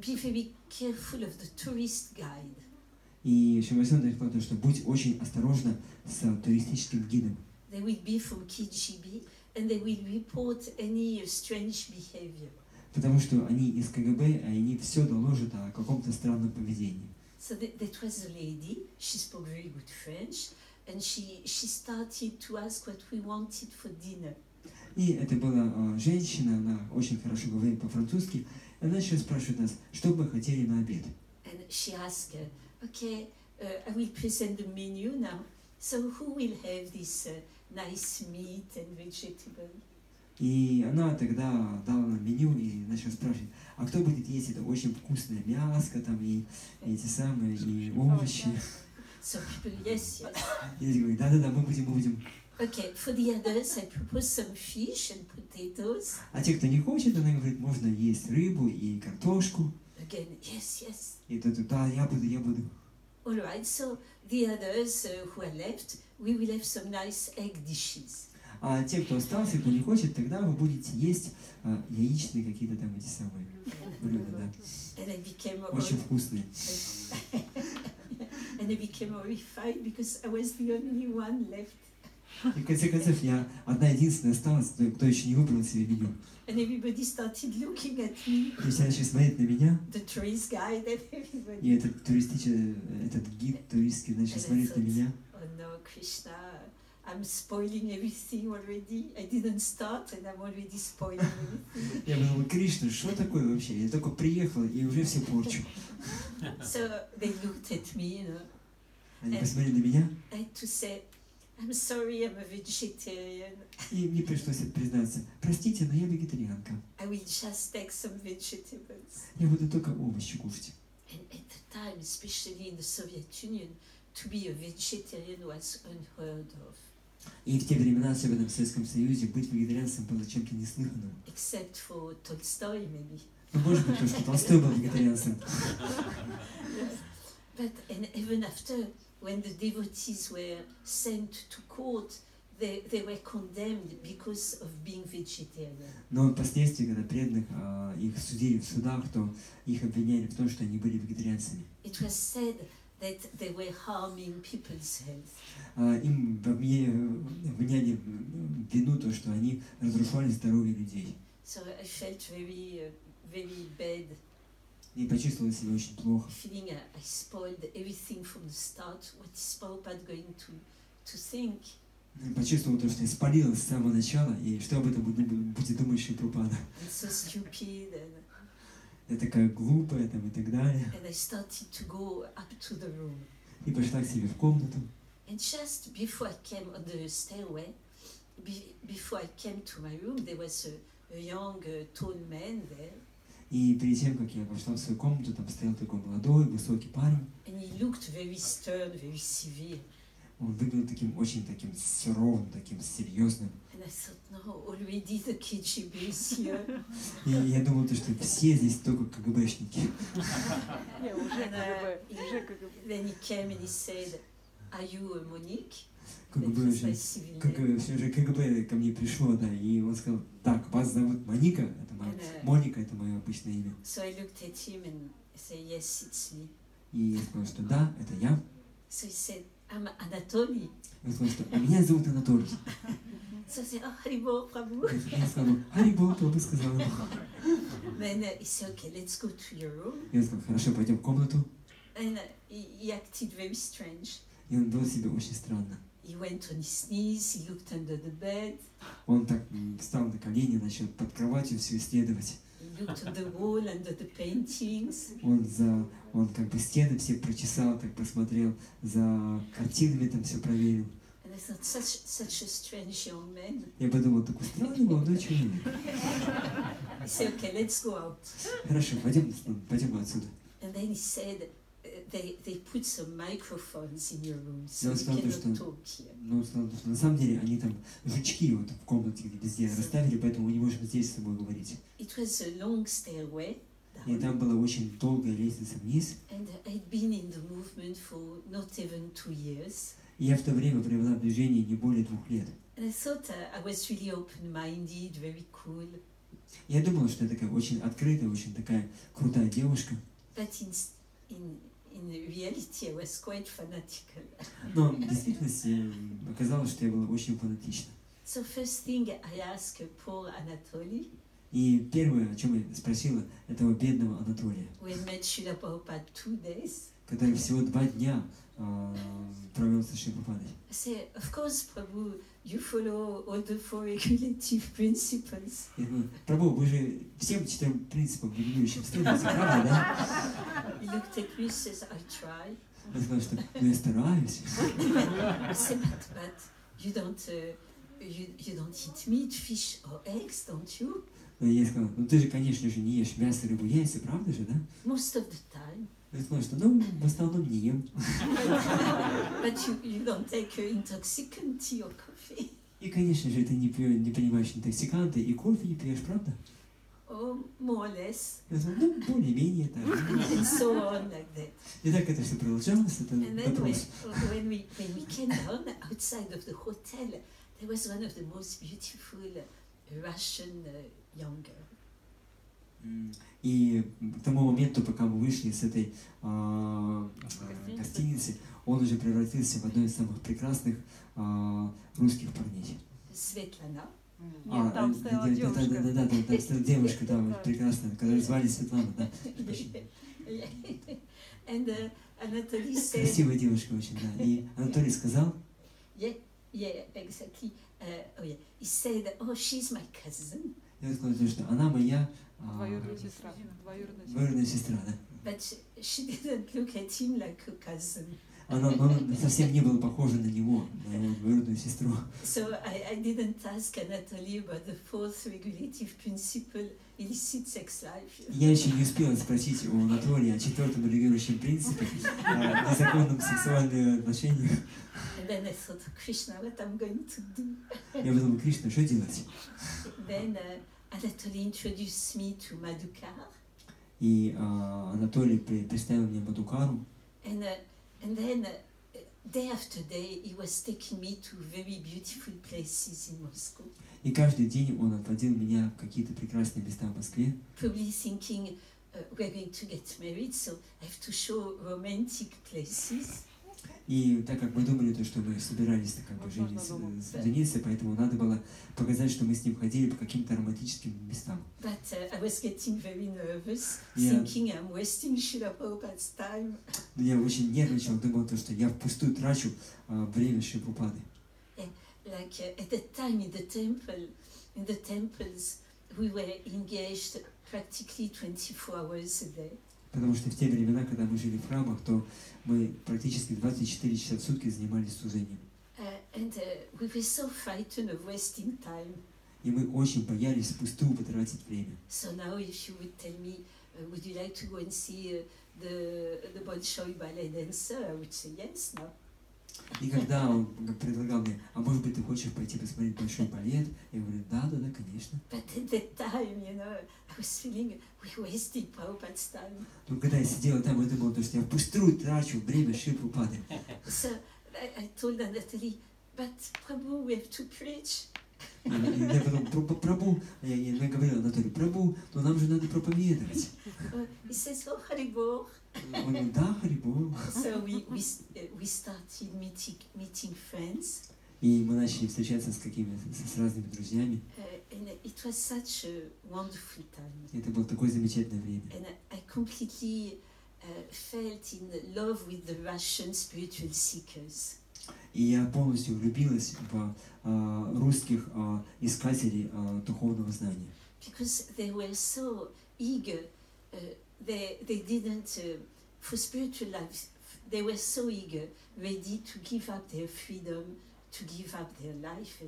be very careful of the tourist guide. И Шьямасундар сказал, что будь очень осторожна с туристическим гидом. They will be from KGB and they will report any strange behavior. Потому что они из КГБ, и они все доложат о каком-то странном поведении. So that was a lady. She spoke very good French, and she started to ask what we wanted for dinner. И это была женщина, она очень хорошо говорит по-французски, и она начала спрашивать нас, что бы мы хотели на обед. And she asked, okay, I will present the menu now. So who will have this nice meat and vegetable? И она тогда дала нам меню и начала спрашивать, а кто будет есть это очень вкусное мяско, там, и эти самые, и овощи. So people, yes. И я говорю, да, мы будем. Okay, for the others, I propose some fish and potatoes. А те, кто не хочет, она говорит, можно есть рыбу и картошку. Again, yes. И тот, да, я буду. All right, so the others who are left, we will have some nice egg dishes. А те, кто остался, кто не хочет, тогда вы будете есть яичные какие-то там эти самые блюда, да. And I became Очень вкусные. and I became horrified because I was the only one left. И в конце концов, я одна единственная осталась, кто еще не выбрал себе меню. And everybody started looking at me, И все начали смотреть на меня, the tourist guide and everybody. и этот гид туристский начал смотреть на меня. Oh no, Krishna, I'm spoiling everything already. I didn't start and I'm already spoiling everything. Я подумал, Кришна, что такое вообще? Я только приехала и уже все порчу. So they looked at me, Они посмотрели на меня, I had to say, I'm sorry, I'm a vegetarian. и мне пришлось признаться, простите, но я вегетарианка. I will just take some vegetables. Я буду только овощи кушать. And at the time, especially in the Soviet Union, to be a vegetarian was unheard of. И в те времена, особенно в Советском Союзе, быть вегетарианцем было чем-то неслыханным. Except for Tolstoy, maybe. Ну, может быть, потому что Толстой был вегетарианцем. But and even after, when the devotees were sent to court, they were condemned because of being vegetarian. Но впоследствии, когда преданных их судили в судах, то их обвиняли в том, что они были вегетарианцами. It was said that they were harming people's health. Им обвиняли в вину то, что они разрушали здоровье людей. So I felt very bad, И почувствовала себя очень плохо. feeling I spoiled everything from the start. What is Prabhupada going to think? Почувствовала то, что я спалилась с самого начала, и что об этом будет думать еще Прабхупада. I'm so stupid, Я такая глупая там и так далее. and I started to go up to the room. И пошла к себе в комнату. And just before I came on the stairway, before I came to my room, there was a young, tall man there, И перед тем, как я пошла в свою комнату, там стоял такой молодой, высокий парень. and he looked very stern, very severe. Он выглядел таким очень таким суровым, таким серьезным. And I thought, no, already the KGB is here. И я думал, что все здесь только КГБшники. Не, уже And КГБ, уже КГБ. then he came and he said, are you Monique? КГБ That was my уже, civil как name. все же КГБ ко мне пришло, да, и он сказал, так, вас зовут Моника, это моя, Моника, это мое обычное имя. So I looked at him and I said, yes, it's me. И я сказал, что да, это я. So he said, I'm Anatoly. И он сказал, что меня зовут Анатолий. So I said, oh, Haribo Prabhu. Я сказал, Харибол, Прабху сказал. Then he said, okay, let's go to your room. Я сказал, хорошо, пойдем в комнату. And he acted very strange. И он вел себя очень странно. He went on his knees, he looked under the bed, Он так встал на колени, начал под кроватью все исследовать. he looked at the wall, under the paintings. Он как бы стены все прочесал, так посмотрел, за картинами там все проверил. And I thought, such a strange young man. Я подумал, такой странный молодой человек. He said, okay, let's go out. Хорошо, пойдем отсюда. And then he said, they put some microphones in your room, so Я you сказал, cannot что- talk here. Но он сказал, что на самом деле они там жучки вот в комнате везде расставили, поэтому мы не можем здесь с тобой говорить. It was a long stairway И down, там была очень долгая лестница вниз. and I'd been in the movement for not even 2 years. И я в то время провела в движении не более 2 лет. And I thought I was really open-minded, very cool. Я думала, что я такая очень открытая, очень такая крутая девушка. But in reality, I was quite fanatical. Но в действительности оказалось, что я была очень фанатична. So first thing I asked poor Anatoly, И первое, о чем я спросила, этого бедного Анатолия, who had met Srila Prabhupada 2 days. который всего 2 дня провел со Шри Прабхупадой. I said, of course, Prabhu, you follow all the 4 regulative principles. Я говорю, Прабху, вы же всем 4 принципам регулирующим следуете, правда, да? He looked at me and says, I try. Я сказал, что ну, я стараюсь. I said, but you don't eat meat, fish or eggs, don't you? Но я сказал, ну ты же, конечно же, не ешь мясо, рыбу, яйца, правда же, да? Most of the time. Я сказал, что ну, в основном не ем. But you don't take intoxicant tea or coffee. И, конечно же, ты не принимаешь интоксиканты и кофе не пьешь, правда? Or more or less. Я сказал, ну, более-менее так. And so on like that. И так это все продолжалось, это And then вопрос. when we came down outside of the hotel, there was one of the most beautiful Russian young girl. И к тому моменту, пока мы вышли с этой гостиницы, он уже превратился в одну из самых прекрасных русских парней. Svetlana. Нет, там стояла девушка. Да, там стояла девушка, да, вот прекрасная, которую звали Светлана, да. And Anatoly said, Красивая девушка очень, да. И Анатолий сказал, yeah, exactly. He said, oh, she's my cousin. я сказал, что она моя Двоюродная сестра. Двоюродная сестра. двоюродная сестра, да. But she didn't look at him like a cousin. Она совсем не была похожа на него, на его двоюродную сестру. So I didn't ask Anatoly about the 4th regulative principle, illicit sex life. Я еще не успела спросить у Анатолия о 4-м регулирующем принципе, о незаконном сексуальном отношении. And then I thought, Krishna, what I'm going to do? Я подумала, Кришна, что делать? Then Anatoly introduced me to Madhukar. И Анатолий представил мне Мадукару. And then day after day, he was taking me to very beautiful places in Moscow. И каждый день он отводил меня в какие-то прекрасные места в Москве. Probably thinking we're going to get married, so I have to show romantic places. И так как мы думали, то, что мы собирались как бы жениться, поэтому надо было показать, что мы с ним ходили по каким-то ароматическим местам. But I was getting very nervous, Yeah. thinking I'm wasting Srila Prabhupada's time. Но я очень нервничал, думал, то, что я впустую трачу время Шри Прабхупады. Like at that time in the temples, we were engaged practically 24 hours a day. Потому что в те времена, когда мы жили в храмах, то мы практически 24 часа в сутки занимались служением. And we were so frightened of wasting time. И мы очень боялись впустую потратить время. So now if you would tell me, would you like to go and see the Bolshoi ballet dancer, I would say yes, no. И когда он предлагал мне, а может быть ты хочешь пойти посмотреть большой балет, я говорю, да, конечно. But at that time, I was feeling we wasted Prabhupada's time. Но когда я сидела там, это было то, что я впустую трачу время Шри Прабхупады. So I told Natalie, but Prabhu, we have to preach. Я потом, Прабху, я говорила Анатолию, Прабху, но нам же надо проповедовать. He says, oh, Haribol. Он говорит, да, Харибол. So we started meeting friends. И мы начали встречаться с разными друзьями. And it was such a wonderful time. Это было такое замечательное время. And I completely felt in love with the Russian spiritual seekers. И я полностью влюбилась в русских искателей духовного знания. Because they were so eager, they didn't, for spiritual life, they were so eager, ready to give up their freedom, to give up their life.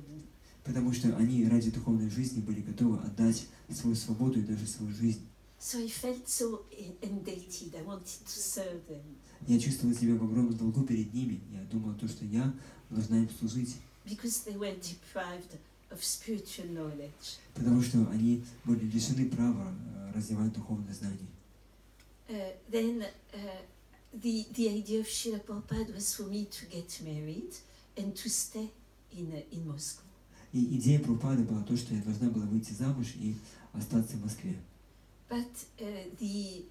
Потому что они ради духовной жизни были готовы отдать свою свободу и даже свою жизнь. So I felt so indebted, I wanted to serve them. Я чувствовала себя в огромном долгу перед ними. Я думала, что я должна им служить. Because they were deprived of spiritual knowledge. Потому что они были лишены права развивать духовное знание. Then the idea of Srila Prabhupada was for me to get married and to stay in Moscow. И идея Прабхупады была то, что я должна была выйти замуж и остаться в Москве. But the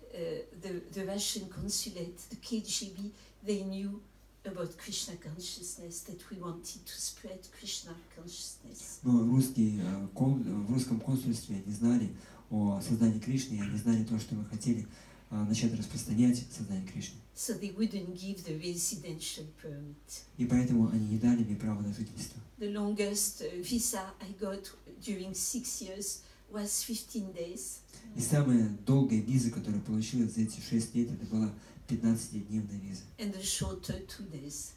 Russian consulate, the KGB, they knew about Krishna consciousness, that we wanted to spread Krishna consciousness. Но в русском консульстве они знали о создании Кришны, и они знали то, что мы хотели начать распространять сознание Кришны. So they wouldn't give the residential permit. И поэтому они не дали мне право на жительство. The longest visa I got during 6 years was 15 days. И самая долгая виза, которую получила за эти 6 лет, это была 15-дневная виза. And the shorter 2 days.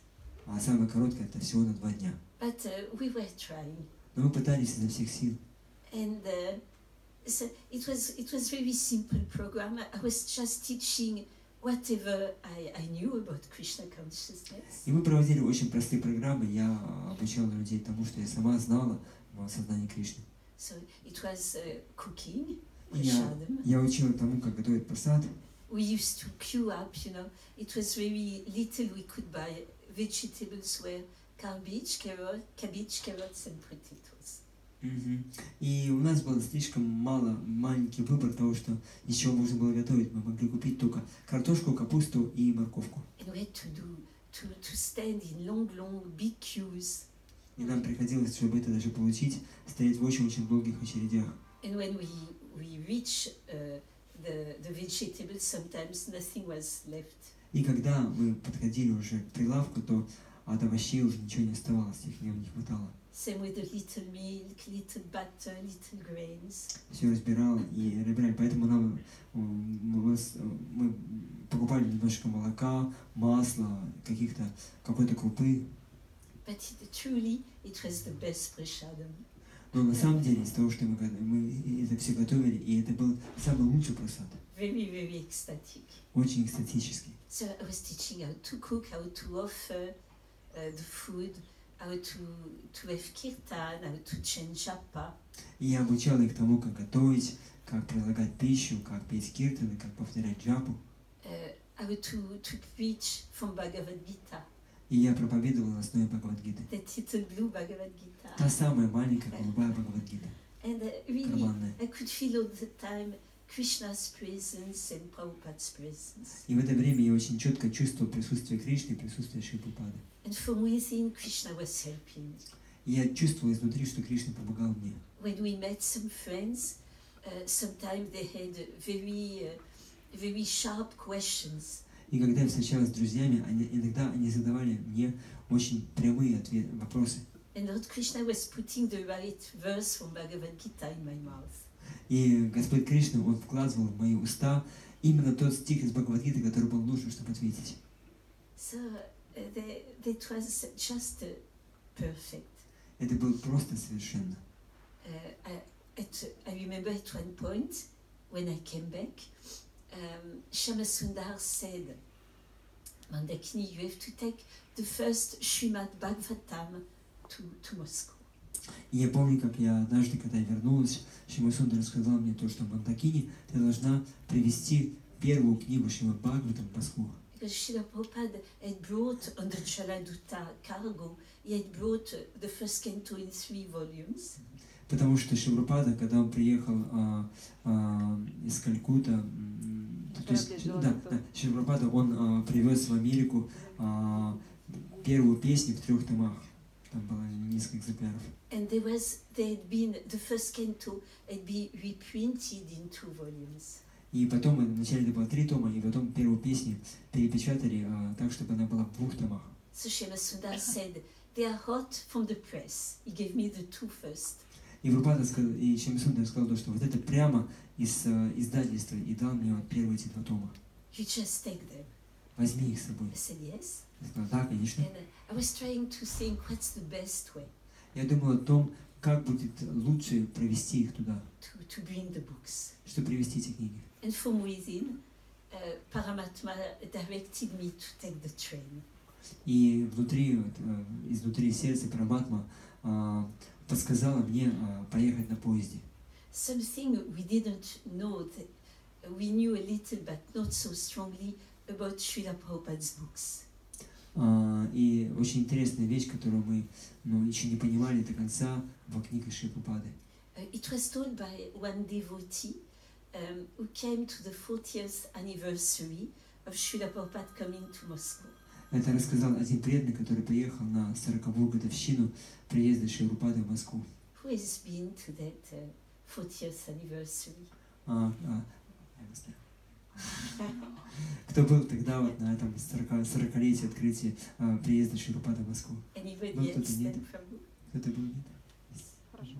А самая короткая это всего на 2 дня. But we were trying. Но мы пытались изо всех сил. And so it was very simple program. I was just teaching whatever I knew about Krishna consciousness. И мы проводили очень простые программы. Я обучала людей тому, что я сама знала о сознании Кришны. So it was cooking. Я учила тому, как готовить прасад. We used to queue up, It was very little we could buy. Vegetables were cabbage, carrots and potatoes. И у нас был слишком маленький выбор того, что из чего можно было готовить. Мы могли купить только картошку, капусту и морковку. And we had to stand in long, big queues. И нам приходилось, чтобы это даже получить, стоять в очень долгих очередях. And when we reached the vegetables, sometimes nothing was left. И когда мы подходили уже к прилавку, то от овощей уже ничего не оставалось, их не хватало. Same with the little milk, little butter, little grains. Все разбирали. Поэтому мы покупали немножко молока, масла, какой-то крупы. But truly, it was the best prasadam. Но на самом деле, из того, что мы это все готовили, и это был самый лучший прасад. Very ecstatic. Очень экстатический. So I was teaching how to cook, how to offer the food, how to have kirtan, how to chant japa. И я обучала их тому, как готовить, как предлагать пищу, как петь киртаны, как повторять джапу. How to preach from Bhagavad Gita. И я проповедовала на основе Бхагавад-гиты. That little blue Bhagavad Gita. Та самая маленькая голубая Бхагавад-гита. And really, I could feel all the time Krishna's presence and Prabhupada's presence. И в это время я очень четко чувствовал присутствие Кришны и присутствие Шри Прабхупады. And from within, Krishna was helping me. И я чувствовал изнутри, что Кришна помогал мне. When we met some friends, sometimes they had very sharp questions. И когда я встречалась с друзьями, иногда они задавали мне очень прямые вопросы. And Lord Krishna was putting the right verse from Bhagavad Gita in my mouth. И Господь Кришна, Он вкладывал в мои уста именно тот стих из Бхагавад-гиты, который был нужен, чтобы ответить. So that was just perfect. Это было просто совершенно. I remember at one point, when I came back, Shama Sundar said, Mandakini, you have to take the first Srimad Bhagavatam to Moscow. И я помню, как я однажды, когда я вернулась, Шрима Сундар сказал мне то, что Мандакини, ты должна привезти первую книгу Шримад Бхагаватам в Москву. Because Srila Prabhupada had brought on the Chaladuta cargo, he had brought the first canto in 3 volumes. Потому что Шри Прабхупада, когда он приехал из Калькутта, то есть, Шри Прабхупада, он привез в Америку первую песню в 3 томах. Там было несколько экземпляров. And the first canto had been reprinted in 2 volumes. И потом, вначале это было 3 тома, и потом первую песню перепечатали так, чтобы она была в 2 томах. So Shema Sundar said, they are hot from the press. He gave me the 2 first. И Прабхупада сказал, и Шри Сундар сказал, что вот это прямо из издательства, и дал мне вот первые эти 2 тома. You just take them. Возьми их с собой. I said, yes. Я сказал, да, конечно. And I was trying to think what's the best way Я думал о том, как будет лучше провести их туда, to bring the books. чтобы привезти эти книги. And from within, Paramatma directed me to take the train. И внутри, изнутри сердца Параматма подсказала мне поехать на поезде. Something we didn't know, that we knew a little but not so strongly about Srila Prabhupada's books. И очень интересная вещь, которую мы еще не понимали до конца в книгах Шри Прабхупады. It was told by one devotee who came to the 40th anniversary of Srila Prabhupada coming to Moscow. Это рассказал один преданный, который приехал на 40-ю годовщину приезда Шри Прабхупады в Москву. Who has been to that 40th anniversary? Кто был тогда вот на этом 40-летии открытия приезда Шри Прабхупады в Москву? Anybody Ну, кто-то else нет. than Prabhu? Кто-то был, нет? Хорошо.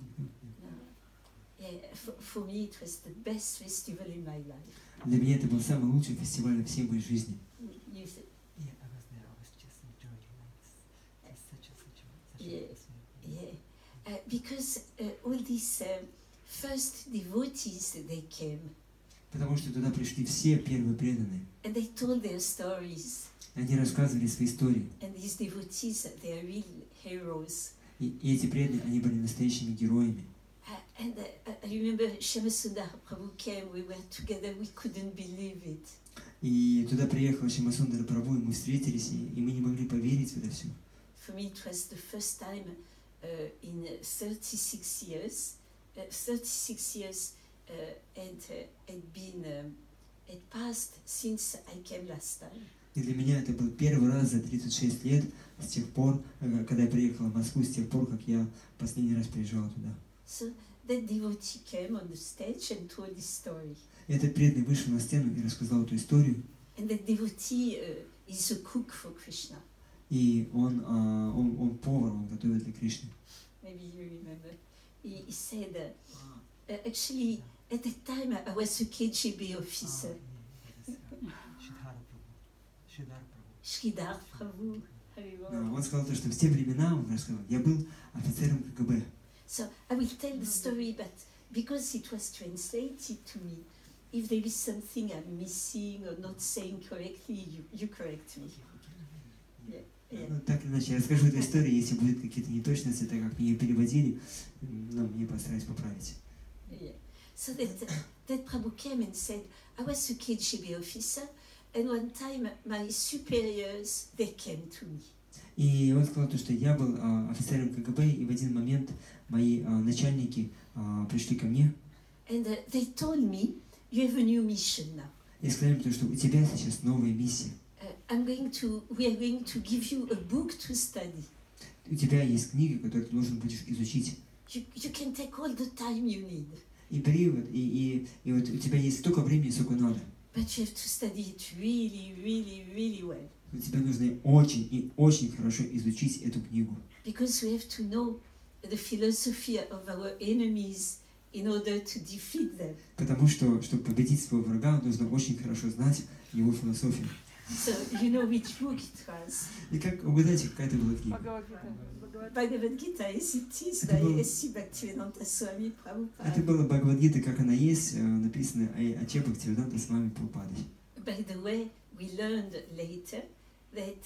Yeah, for me it was the best festival in my life. Для меня это был самый лучший фестиваль во всей моей жизни. You said, Yeah, I was there. I was just enjoying it. It's such a Yeah. atmosphere. yeah, because all these first devotees, they came Потому что туда пришли все первые преданные. and they told their stories. Они рассказывали свои истории. And these devotees, they are real heroes. И эти преданные, они были настоящими героями. And I remember Shamasundar Prabhu came, we were together, we couldn't believe it. И туда приехал Шрима Сундар Прабху, и мы встретились, и мы не могли поверить в это все. For me, it was the first time in 36 years. 36 years had passed since I came last time. И для меня это был первый раз за 36 лет, с тех пор, когда я приехала в Москву, с тех пор, как я последний раз приезжала туда. So that devotee came on the stage and told his story. И этот преданный вышел на сцену и рассказал эту историю. And that devotee is a cook for Krishna. И он повар, он готовит для Кришны. Maybe you remember. He said, actually, at that time I was a KGB officer. Shridhar Sridhar Prabhu. Prabhu. Haribol. Он сказал то, что в те времена, он рассказал, я был офицером КГБ. So I will tell the story, but because it was translated to me, if there is something I'm missing or not saying correctly, you correct me. Yeah, yeah. Ну, так или иначе, я расскажу эту историю, если будут какие-то неточности, так как мне ее переводили, мне постараюсь поправить. Yeah. So that Prabhu came and said, I was a KGB officer, and one time my superiors, they came to me. И он сказал, что я был офицером КГБ, и в один момент мои начальники пришли ко мне. And they told me you have a new mission now. И сказали мне, что у тебя сейчас новая миссия. We are going to give you a book to study. У тебя есть книга, которую ты должен будешь изучить. You can take all the time you need. И бери вот, и вот у тебя есть столько времени, сколько надо. But you have to study it really, really, really well. Но тебе нужно очень и очень хорошо изучить эту книгу. Because we have to know the philosophy of our enemies in order to defeat them. Потому что, чтобы победить своего врага, нужно очень хорошо знать его философию. So you know which book it was. И как угадайте, какая это была книга? Bhagavad Gita, yes, it is Это by было- S.C. Bhaktivedanta Swami Это Prabhupada. была Бхагавад-гита, как она есть, написано Аче Бхактивиданта Свами Прабхупадой. By the way, we learned later that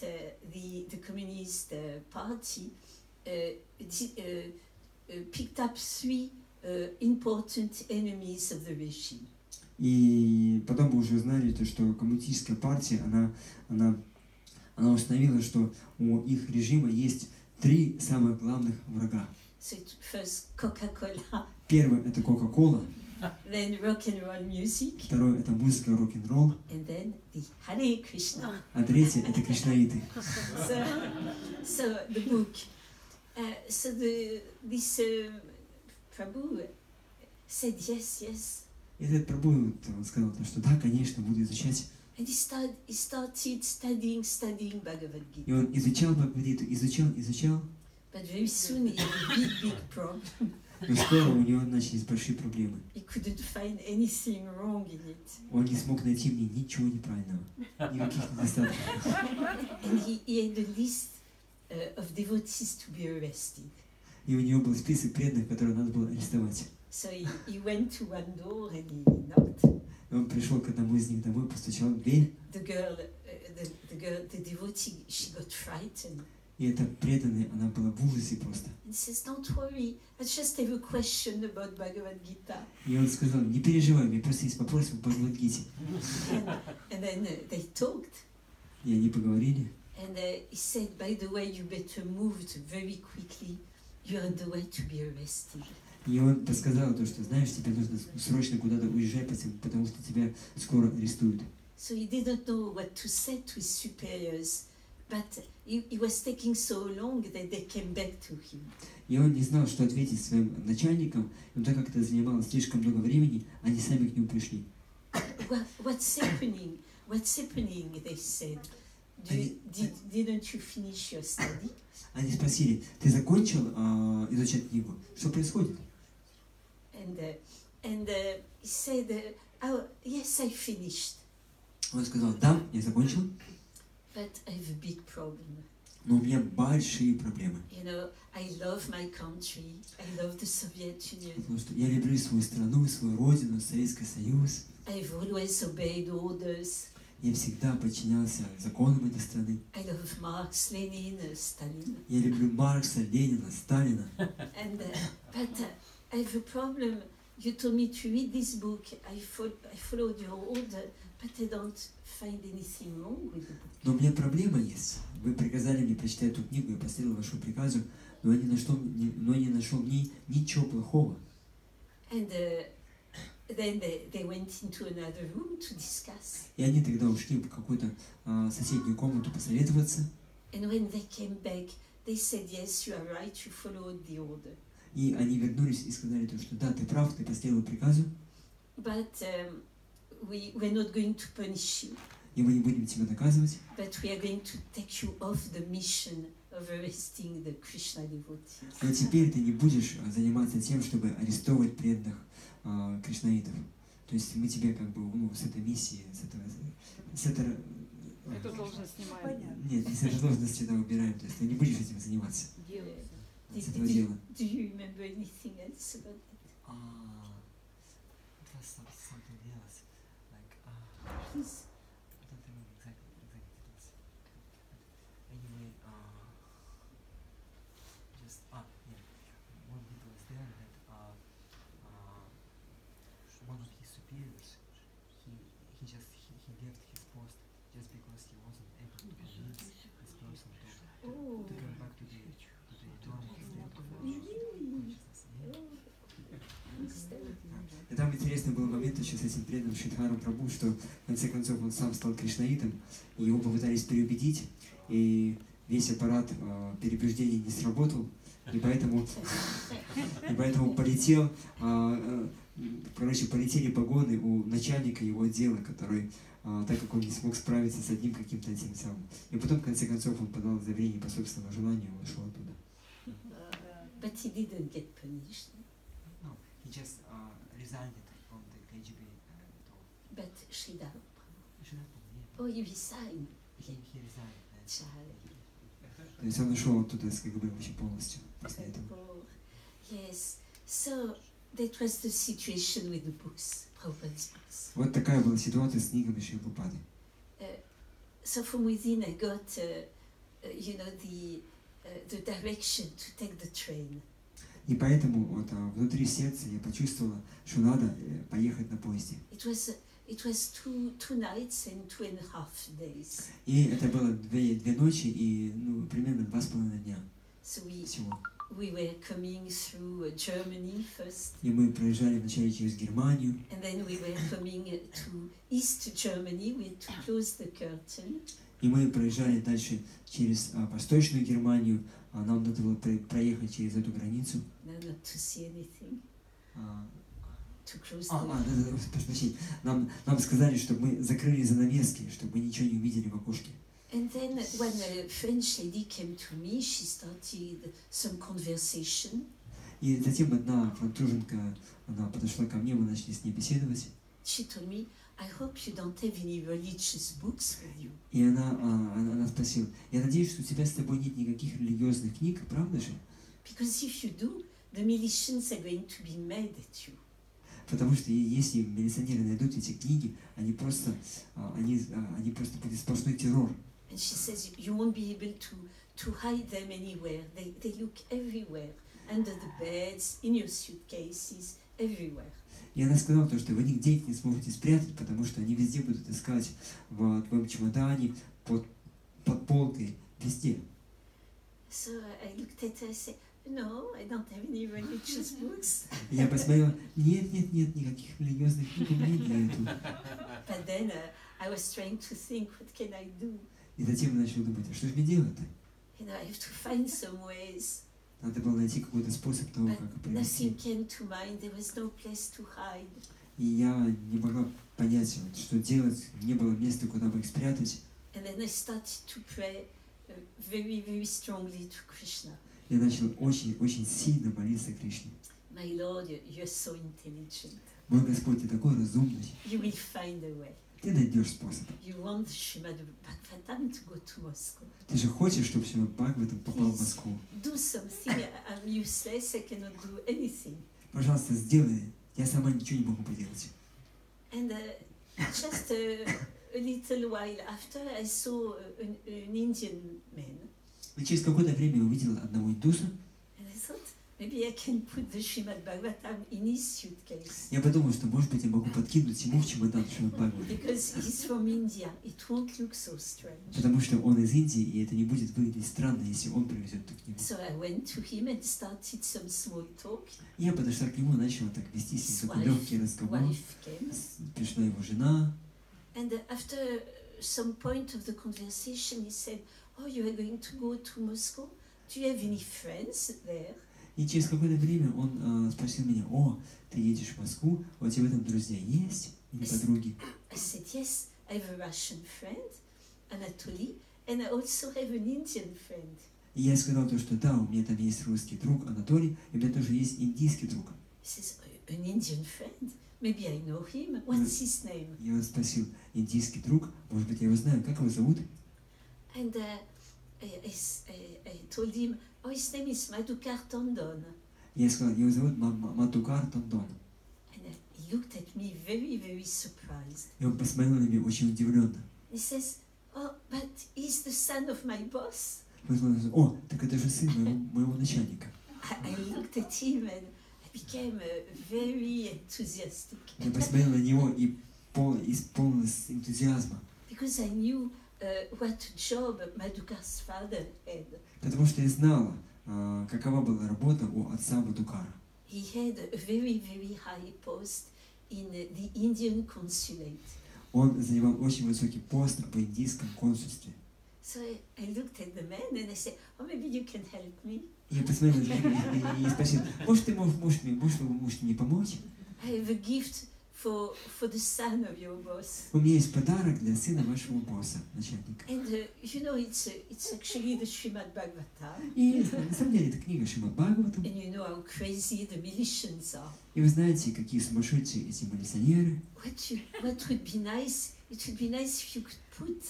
the Communist Party picked up three important enemies of the regime. И потом мы уже узнали, то, что коммунистическая партия, она установила, что у их режима есть 3 самых главных врага. So first Coca-Cola, Первый – это Кока-Кола, then rock and roll music, второй – это музыка рок-н-ролл, and then the Hare Krishna. а третий – это кришнаиты. So the book. This Prabhu said yes. И этот Прабху он сказал, что да, конечно, буду изучать. And he started studying Bhagavad И Gita. он изучал Бхагавад-гиту, изучал, But very soon he had a big problem. но скоро у него начались большие проблемы. He couldn't find anything wrong in it. Он не смог найти в ней ничего неправильного, никаких недостатков. And he had a list of devotees to be arrested. И у него был список преданных, которые надо было арестовать. So he went to one door and he knocked. И он пришел к одному из них домой, постучал в дверь, The devotee, she got frightened. и эта преданная, она была в ужасе просто. And says, "Don't worry, I just have a question about Bhagavad Gita." И он сказал, не переживай, мне просто есть вопрос по Бхагавад-гите. And then they talked. И они поговорили. And he said, "By the way, you better move very quickly. You're on the way to be arrested." И он сказал, то, что, знаешь, тебе нужно срочно куда-то уезжать, потому что тебя скоро арестуют. So he didn't know what to say to his superiors, but he was taking so long that they came back to him. И он не знал, что ответить своим начальникам, но так как это занимало слишком много времени, они сами к нему пришли. What's happening? What's happening? They said. Didn't you finish your study? Они спросили, ты закончил изучать книгу? Что происходит? And he said, "Oh, yes, I finished. Он сказал, да, я закончил, But I have a big problem. но у меня большие проблемы. You know, I love my country. I love the Soviet Union. Потому что я люблю свою страну, свою родину, Советский Союз. I've always obeyed orders. Я всегда подчинялся законам этой страны. I love Marx, Lenin, Stalin. Я люблю Маркса, Ленина, Сталина. But I have a problem. You told me to read this book. I followed your order, but I don't find anything wrong with the book. Но у меня проблема есть. Вы приказали мне прочитать эту книгу, я последовал вашему приказу, но я не нашел в ней ничего плохого. And then they went into another room to discuss. И они тогда ушли в какую-то соседнюю комнату посоветоваться. And when they came back, they said, "Yes, you are right. You followed the order." И они вернулись и сказали, что да, ты прав, ты последовал приказу, But we're not going to punish you. и мы не будем тебя наказывать, But we are going to take you off the mission of arresting the Krishna devotees. но теперь ты не будешь заниматься тем, чтобы арестовывать преданных кришнаитов. То есть мы тебя как бы с этой миссии, с этой Эту должность снимаем. нет, не с этой должности тебя убираем, то есть ты не будешь этим заниматься. С этого дела. Do you remember anything else about that? It was something else. Like, Please. I don't remember exactly details. Anyway, just yeah, one detail was there that one of his superiors, he left his post just because he wasn't able to convince this person Oh. to come back to the normal state of Really? consciousness. Yeah. Oh. Understand. И там интересный был момент, случай с этим преданным Шридхаром Прабху, что в конце концов он сам стал кришнаитом, и его попытались переубедить, и весь аппарат переубеждений не сработал, и поэтому полетели погоны у начальника его отдела, который, так как он не смог справиться с одним каким-то этим самым. И потом, в конце концов, он подал заявление по собственному желанию и ушел оттуда. But he didn't get punished. No, he just resigned from the KGB. But Sridhar, Oh, oh, you resigned. he resigned. Child. То есть он ушел оттуда с КГБ вообще полностью после этого. Oh, yes. So that was the situation with the books, Prabhupada's books. Вот такая была ситуация с книгами Шрилы Прабхупады. So from within I got, the direction to take the train. И поэтому вот внутри сердца я почувствовала, что надо поехать на поезде. It was two nights and 2.5 days. И это было две ночи и примерно 2,5 дня So всего. we were coming through Germany first, И мы проезжали вначале через Германию, and then we were coming to East Germany. We had to close the curtain. и мы проезжали дальше через Восточную Германию, а нам надо было проехать через эту границу. No, not to see anything. To close Прощения. Нам сказали, чтобы мы закрыли занавески, чтобы мы ничего не увидели в окошке. And then when a French lady came to me, she started some conversation. И затем одна француженка, она подошла ко мне, мы начали с ней беседовать. She told me, I hope you don't have any religious books with you. И она спросила, я надеюсь, что у тебя с тобой нет никаких религиозных книг, правда же? Because if you do, the militians are going to be mad at you. Потому что если милиционеры найдут эти книги, они просто будет сплошной террор. And she says, you won't be able to hide them anywhere. They look everywhere, under the beds, in your suitcases, everywhere. И она сказала, что вы нигде их не сможете спрятать, потому что они везде будут искать в твоем чемодане, под полкой, везде. So I looked at her and said, no, I don't have any religious books. И я посмотрела, нет, никаких религиозных книг у меня нету. But then I was trying to think, what can I do? И затем я начала думать, а что же мне делать-то? I have to find some ways. Надо было найти какой-то способ того, But как nothing провести. came to mind. There was no place to hide. И я не могла понять, что делать, не было места, куда бы их спрятать. And then I started to pray very, very strongly to Krishna. Я начал очень сильно молиться Кришне. My Lord, you're so intelligent. Мой Господь, ты такой разумный. You will find a way. Ты найдешь способ. You want Srimad Bhagavatam to go to Moscow. Ты же хочешь, чтобы Шримад Бхагаватам попал в Москву. Do something. I'm useless. I cannot do anything. Пожалуйста, сделай. Я сама ничего не могу поделать. And just a little while after, I saw an Indian man. И через какое-то время я увидела одного индуса. And I thought, maybe I can put the Srimad Bhagavatam in his suitcase. Я подумал, что, может быть, я могу подкинуть ему в чемодан Шримад Бхагаватам. Because he's from India. It won't look so strange. Потому что он из Индии, и это не будет выглядеть странно, если он привезет эту книгу. So I went to him and started some small talk. И я подошла к нему, начала так вести с ним такой легкий разговор. Wife came. Пришла его жена. And after some point of the conversation, he said, oh, you are going to go to Moscow? Do you have any friends there? И через какое-то время он спросил меня, о, ты едешь в Москву, у тебя там друзья есть? Или подруги? I said, yes, I have a Russian friend, Anatoly, and I also have an Indian friend. И я сказал то, что да, у меня там есть русский друг Анатолий, и у меня тоже есть индийский друг. He says, an Indian friend? Maybe I know him. What's his name? Я его спросил, индийский друг, может быть, я его знаю, как его зовут? And I told him, oh, his name is Madhukar Tandon. Я сказал, его зовут Мадхукар Тандон. And he looked at me very, very surprised. И он посмотрел на меня очень удивленно. He says, oh, but he's the son of my boss. Он сказал, о, так это же сын моего начальника. I looked at him and I became very enthusiastic. Я посмотрел на него и исполнился энтузиазма. Because I knew what job Madhukar's father had. Потому что я знала, какова была работа у отца Мадхукара. He had a very, very high post in the Indian consulate. Он занимал очень высокий пост в индийском консульстве. So I looked at the man and I said, oh, maybe you can help me. Я посмотрел на него и спросил, может, вы можете мне помочь? I have a gift for the son of your boss. У меня есть подарок для сына вашего босса, начальника. And you know, it's actually the Srimad Bhagavatam. И на самом деле это книга Шримад Бхагаватам. And you know how crazy the militians are. И вы знаете, какие сумасшедшие эти милиционеры. What would be nice, it would be nice if you could put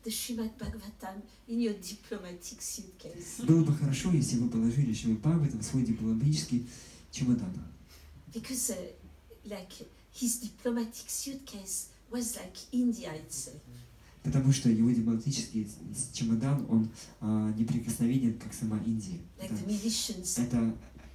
the Srimad Bhagavatam in your diplomatic suitcase. Было бы хорошо, если вы положили Шримад Бхагаватам в свой дипломатический чемодан. Because like his diplomatic suitcase was like India itself. Потому что его дипломатический чемодан, он неприкосновенен, как сама Индия. Like the militians.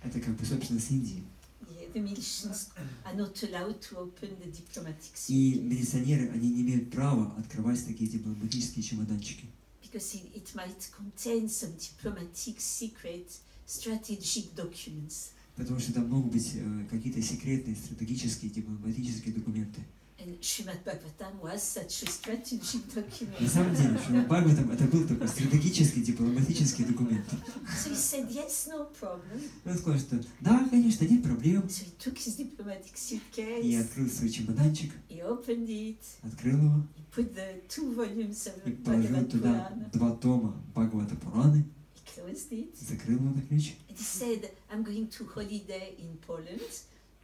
Это как бы собственность Индии. Yeah, the militians are not allowed to open the diplomatic И suitcase. милиционеры, они не имеют права открывать такие дипломатические чемоданчики. Because it might contain some diplomatic secret strategic documents. Потому что там могут быть какие-то секретные, стратегические, дипломатические документы. And Srimad Bhagavatam was such a strategic На document. самом деле, Шримад Бхагаватам это был такой стратегический, дипломатический документ. So he said, yes, no problem. И он сказал, что да, конечно, нет проблем. So he took his diplomatic И suitcase, открыл свой чемоданчик, he opened it, открыл его he put the 2 volumes of и положил Bhagavad туда Purana, 2 тома Бхагавата Пураны, he closed it, закрыл его на ключ. and he said, I'm going to holiday in Poland,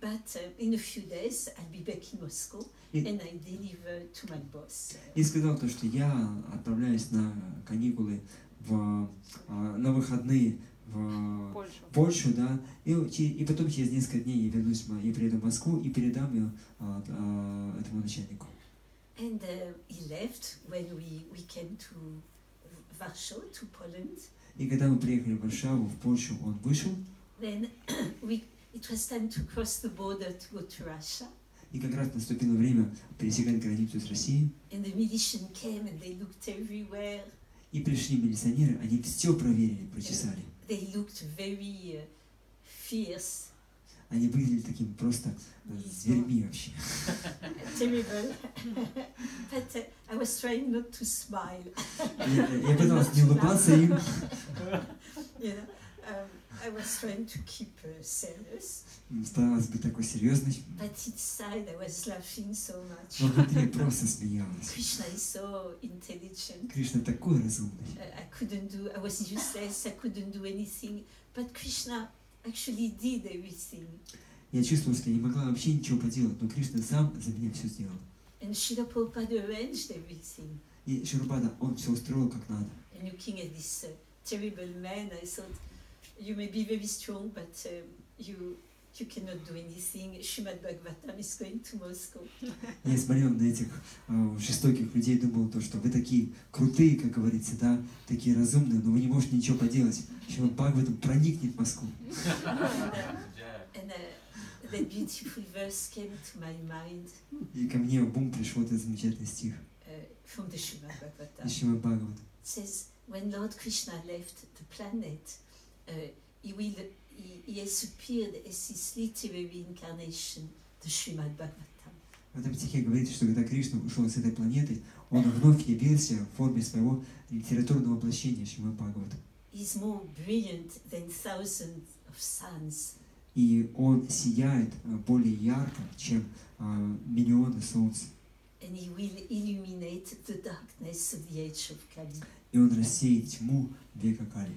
but in a few days I'll be back in Moscow И- and I deliver to my boss. И сказал то, что я отправляюсь на каникулы на выходные в Польшу. Польшу, да, и потом через несколько дней я вернусь, я приеду в Москву и передам ее этому начальнику. And he left when we came to Warsaw, to Poland. И когда мы приехали в Варшаву, в Польшу, он вышел, Then it was time to cross the border to go to Russia. и как раз наступило время пересекать границу с Россией, And the militian came and they looked everywhere. и пришли милиционеры, они все проверили, прочесали. They looked very fierce, Они выглядели таким просто зверьми вообще. terrible. But I was trying not to smile. Я пытался не улыбаться им, You know, I was trying to keep serious, старалась быть такой серьезной, but inside I was laughing so much. но внутри просто смеялась. Krishna is so intelligent. Кришна такой разумный. I was useless, I couldn't do anything, but Krishna actually did everything. Я чувствовала, что я не могла вообще ничего поделать, но Кришна сам за меня все сделал. And Srila Prabhupada arranged everything. И Шрупада, он все устроил как надо. And looking at this terrible man, I thought, you may be very strong, but you cannot do anything. Srimad Bhagavatam is going to Moscow. Я смотрел на этих жестоких людей, думал, то, что вы такие крутые, как говорится, да, такие разумные, но вы не можете ничего поделать. Шримад Бхагаватам проникнет в Москву. And that beautiful verse came to my mind И ко мне в ум пришел этот замечательный стих from the Srimad Bhagavatam. из Шримад Бхагаватам. It says, when Lord Krishna left the planet, he has appeared as his literary incarnation, the Srimad Bhagavatam. В этом стихе говорится, что когда Кришна ушел с этой планеты, он вновь явился в форме своего литературного воплощения Шримад Бхагаватам. He's more brilliant than thousands of suns. И он сияет более ярко, чем миллионы солнц. And he will illuminate the darkness of the age of Kali. И он рассеет тьму века Кали.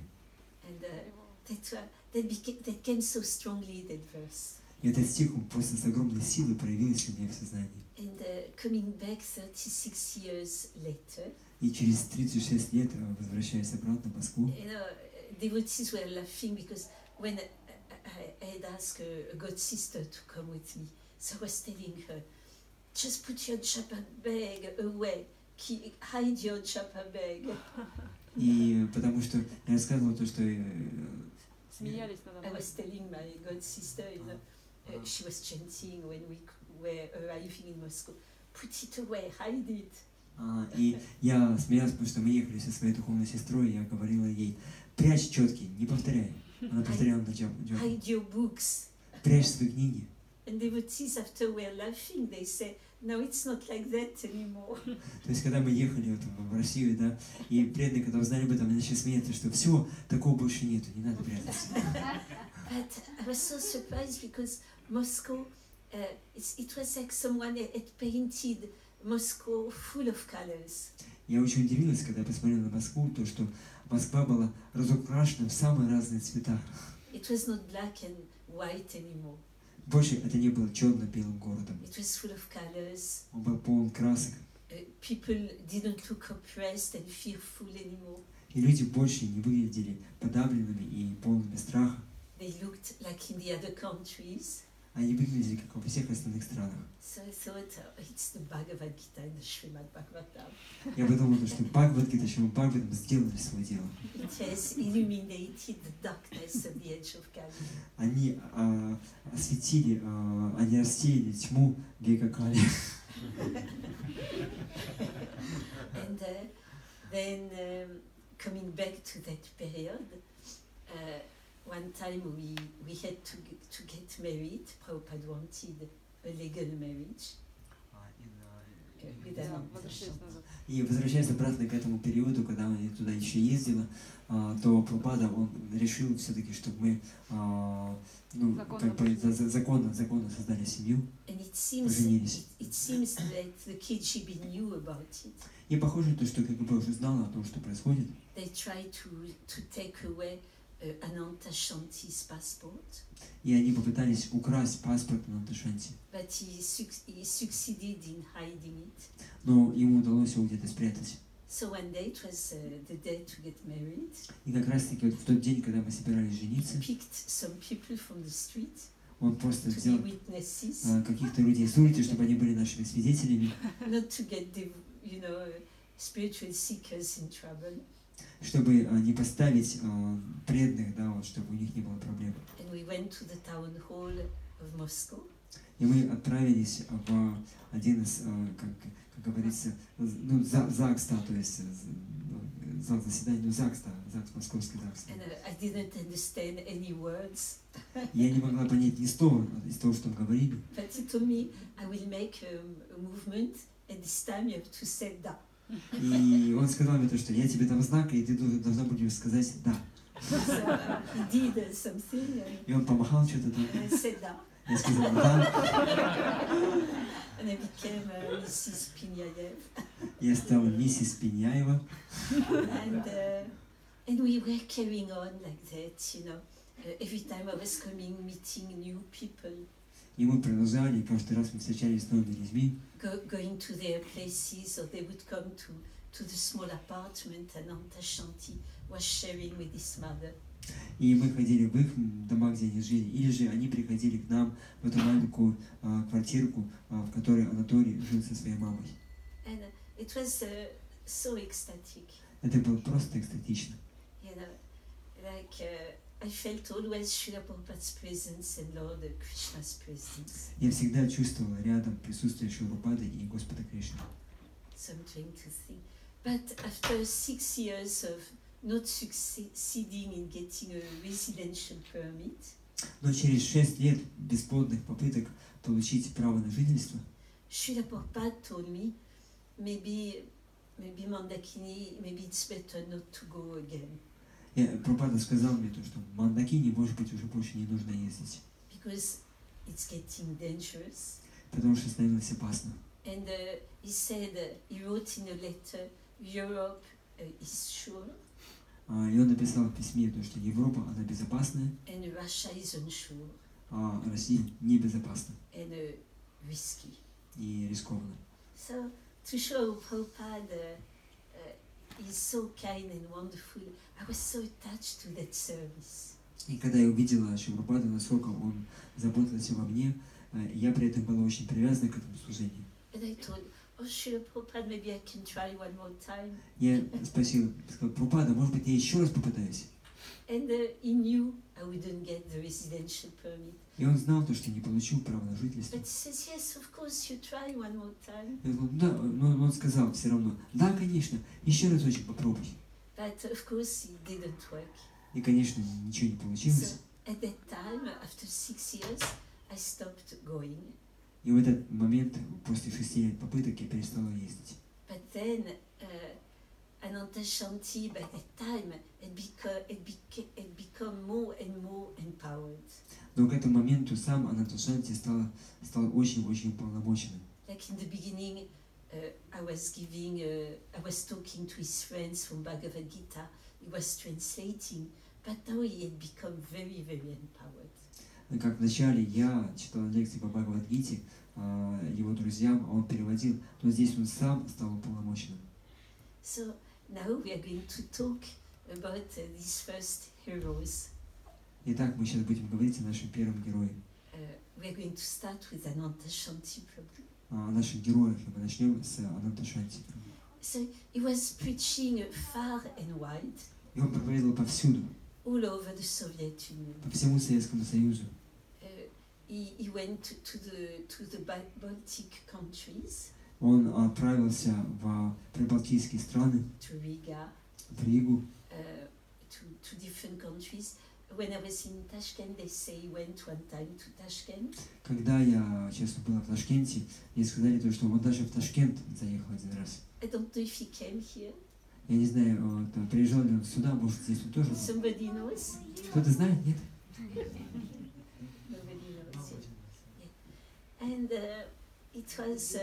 And that came so strongly, that verse. И этот стих, он просто с огромной силой проявился у меня в сознании. And coming back 36 years later, И через 36 лет, возвращаясь обратно в Москву, you know, devotees were laughing because when I had asked a god sister to come with me, so I was telling her, just put your japa bag away, hide your japa bag. и потому что я рассказывал то, что Смеялись надо I мной. was telling my god sister, you know, she was chanting when we were arriving in Moscow, put it away, hide it. И я смеялся, потому что мы ехали со своей духовной сестрой, и я говорила ей, прячь четки, не повторяй. Она повторяла на джапу. Hide your books. Прячь свои книги. And devotees after were laughing. They say, "No, it's not like that anymore." То есть, когда мы ехали вот в Россию, да, и преданные, когда узнали об этом, они начали смеяться, что все, такого больше нету, не надо прятаться. But I was so surprised because Moscow, it was like someone had painted Moscow full of colors. Я очень удивилась, когда я посмотрел на Москву, то, что Москва была разукрашена в самые разные цвета. It was not black and white anymore. Больше это не было черно-белым городом. It was full of colors. Он был полон красок. People didn't look oppressed and fearful anymore. И люди больше не выглядели подавленными и полными страха. They looked like in the other countries. Они выглядели, как во всех остальных странах. So I thought, it's the Bhagavad Gita and the Srimad Bhagavatam. Я подумал, что Бхагавад-гита, Шримад Бхагаватам сделали свое дело. It has illuminated the darkness of the edge of Kali. Они осветили, они рассеяли тьму века Кали. And then coming back to that period, one time we had to get married. Prabhupada wanted a legal marriage. Да, возвращаясь назад. И возвращаясь обратно к этому периоду, когда я туда еще ездила, то Прабхупада, он решил все-таки, чтобы мы законно создали семью, And it seems поженились. it seems that the KGB knew about it. И похоже, то, что КГБ уже знала о том, что происходит. They tried to take away Ananta Shanti's passport, И они попытались украсть паспорт Ананташанти. but he succeeded in hiding it. Но ему удалось его где-то спрятать. So one day, it was the day to get married, И как раз таки вот в тот день, когда мы собирались жениться, picked some people from the street он просто to взял be witnesses, каких-то людей с улицы, чтобы они были нашими свидетелями, not to get the, spiritual seekers in trouble. чтобы не поставить преданных, да, вот, чтобы у них не было проблем. And we went to the town hall of Moscow. И мы отправились в один из, как говорится, ЗАГС, то есть зал заседания, ЗАГС, московский ЗАГС. And I didn't understand any words, Я не могла понять ни слова из того, что говорили. but he told me, I will make a movement, and this time you have to say da. И он сказал мне то, что я тебе дам знак, и ты должна будешь сказать «да». So he did something, И он помахал что-то там. and I said da. Я сказал «да». And I became Mrs. Pinyayev. Я стала миссис Пеняева. And we were carrying on like that, every time I was coming, meeting new people, И мы продолжали, и каждый раз мы встречались с новыми людьми. going to their places, or they would come to the small apartment Ananta Shanti was sharing with his mother. И мы ходили в их дома, где они жили, или же они приходили к нам в эту маленькую квартирку, в которой Анатолий жил со своей мамой. And it was so ecstatic, Это было просто экстатично. I felt always Srila Prabhupada's presence and Lord Krishna's presence. Я всегда чувствовала рядом присутствие Шилапрабхупады и Господа Кришны. So I'm trying to think. But after 6 years of not succeeding in getting a residential permit, Но через 6 лет бесплодных попыток получить право на жительство, Srila Prabhupada told me, maybe Mandakini, maybe it's better not to go again, Прабхупада сказал мне, то, что в Мандакине, может быть, уже больше не нужно ездить, because it's getting dangerous. потому что становилось опасно. And he said, he wrote in a letter, Europe is sure, И он написал в письме, то, что Европа, она безопасная, and Russia is unsure, а Россия небезопасна and risky. и рискованна. So, to show Prabhupada is so kind and wonderful, I was so attached to that service. И когда я увидела Шилапрабхупаду, насколько он заботился обо мне, я при этом была очень привязана к этому служению. And I told, Srila Prabhupada, maybe I can try one more time. Я спросила, сказала, Прабхупада, может быть, я еще раз попытаюсь? And he knew I wouldn't get the residential permit. И он знал то, что не получил право на жительство. But he says, yes, of course, you try one more time. Я говорю, да, но он сказал все равно, да, конечно, еще разочек попробуй. But of course, it didn't work. И, конечно, ничего не So получилось. at that time, after 6 years, I stopped going. И в этот момент, после 6 попыток, я перестала ездить. But then Ananta Shanti, by that time, it become more and more empowered. Но к этому моменту сам Ананташанти стал очень-очень уполномоченным. Like in the beginning, I was talking to his friends from Bhagavad Gita. He was translating, but now he had become very, very empowered. Как вначале я читал лекции по Бхагавад-гите его друзьям, а он переводил, то здесь он сам стал уполномоченным. So now we are going to talk about these first heroes. Итак, мы сейчас будем говорить о нашем первом герое. We are going to start with Ananta Shanti Prabhu. О наших героях, и мы начнем с Ананташанти. So he was preaching far and wide, И он проповедовал повсюду, all over the Soviet Union. по всему Советскому Союзу. He went to the Baltic countries, Он отправился в прибалтийские страны, to Riga, в Ригу. to different countries. When I was in Tashkent, they say he went one time to Tashkent. Когда я, честно, была в Ташкенте, мне сказали, то, что он даже в Ташкент заехал один раз. I don't know if he came here. Я не знаю, приезжал ли он сюда, может, здесь он тоже был. Somebody knows? Кто-то знает, нет? Nobody knows. Yeah. And it was,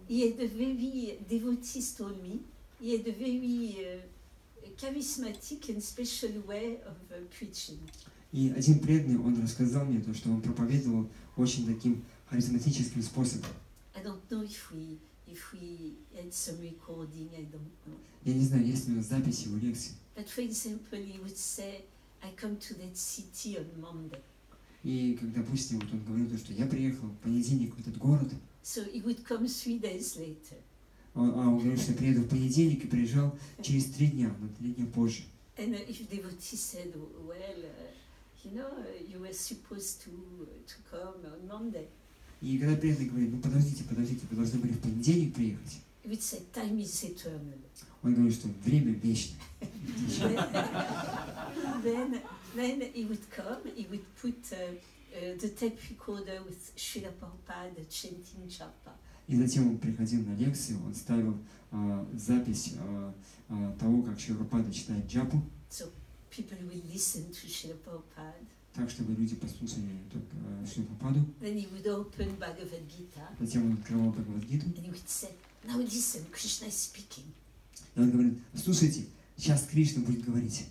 he had a very, devotees told me, he had a very charismatic and special way of preaching. И один преданный, он рассказал мне то, что он проповедовал очень таким харизматическим способом. I don't know if we had some recording, I don't know. Я не знаю, есть ли у нас запись его лекций. But for example, he would say, I come to that city on Monday. И как, допустим, вот он говорил, то, что я приехал в понедельник в этот город, So he would come 3 days later. он говорил, что я приеду в понедельник и приезжал через 3 дня, но 3 дня позже. And if devotee said, well, you were supposed to come on Monday, И когда преданный говорит, ну подождите, вы должны были в понедельник приехать, he would say, time is eternal. он говорит, что время вечное. Then he would come, he would put the tape recorder with Srila Prabhupada chanting japa. И затем он приходил на лекцию, он ставил запись того, как Шрила Прабхупада читает джапу, So people will listen to Srila Prabhupada. так, чтобы люди послушали Шрилу Прабхупаду. Then he would open Bhagavad Gita Затем он открывал Бхагавад-гиту, and he would say, now listen, Krishna is speaking. и он говорит, слушайте, сейчас Кришна будет говорить.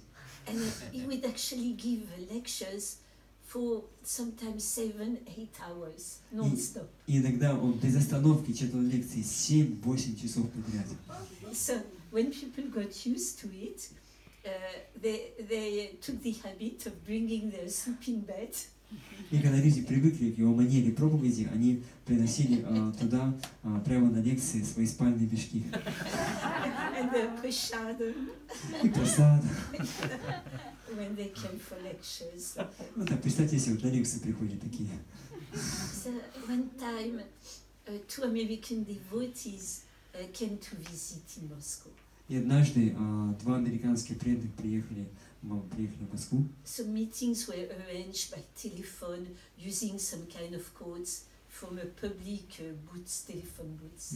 And he would actually give lectures for sometimes 7-8 hours, non-stop. И иногда он без остановки читал лекции 7-8 часов подряд. So when people got used to it, they took the habit of bringing their sleeping bed. И когда люди привыкли к его манере проповеди, они приносили туда, прямо на лекции, свои спальные мешки. And the prasadam И просад. when they came for lectures. Ну так, представьте себе, вот на лекции приходят такие. So one time, 2 American devotees came to visit in Moscow. И однажды 2 американских преданных приехали в Москву. So meetings were arranged by telephone using some kind of codes from a public booths, telephone booths.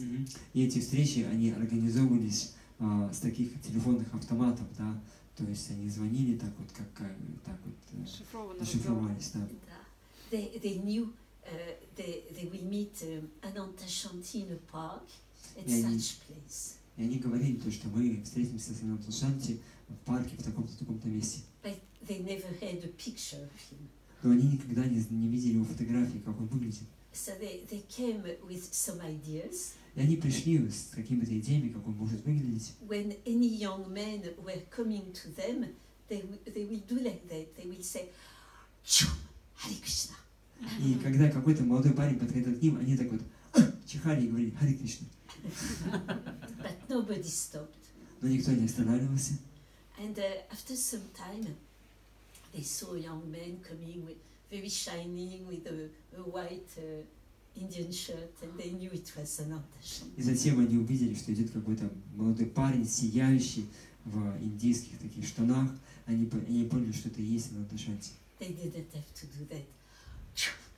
И эти встречи, они организовывались с таких телефонных автоматов, да, то есть они звонили так вот, зашифровались, да. They knew they will meet Ananta Shanti in a park at Yeah, such place. И они говорили, то, что мы встретимся с Ананташанти в парке в таком-то месте. But they never had a picture of him. Но они никогда не видели его фотографии, как он выглядит. So they came with some ideas. И они пришли с какими-то идеями, как он может выглядеть. When any young men were coming to them, they will do like that. They will say, "Choo, Hare Krishna." И когда какой-то молодой парень подходил к ним, они так вот чихали и говорили «Харе Кришна». But nobody stopped. Но никто не останавливался. And after some time, they saw a young man coming with very shining with a white Indian shirt, and they knew it was Ananta Shanti. И затем они увидели, что идет какой-то молодой парень, сияющий в индийских таких штанах. Они поняли, что это и есть Ананташанти. They didn't have to do that.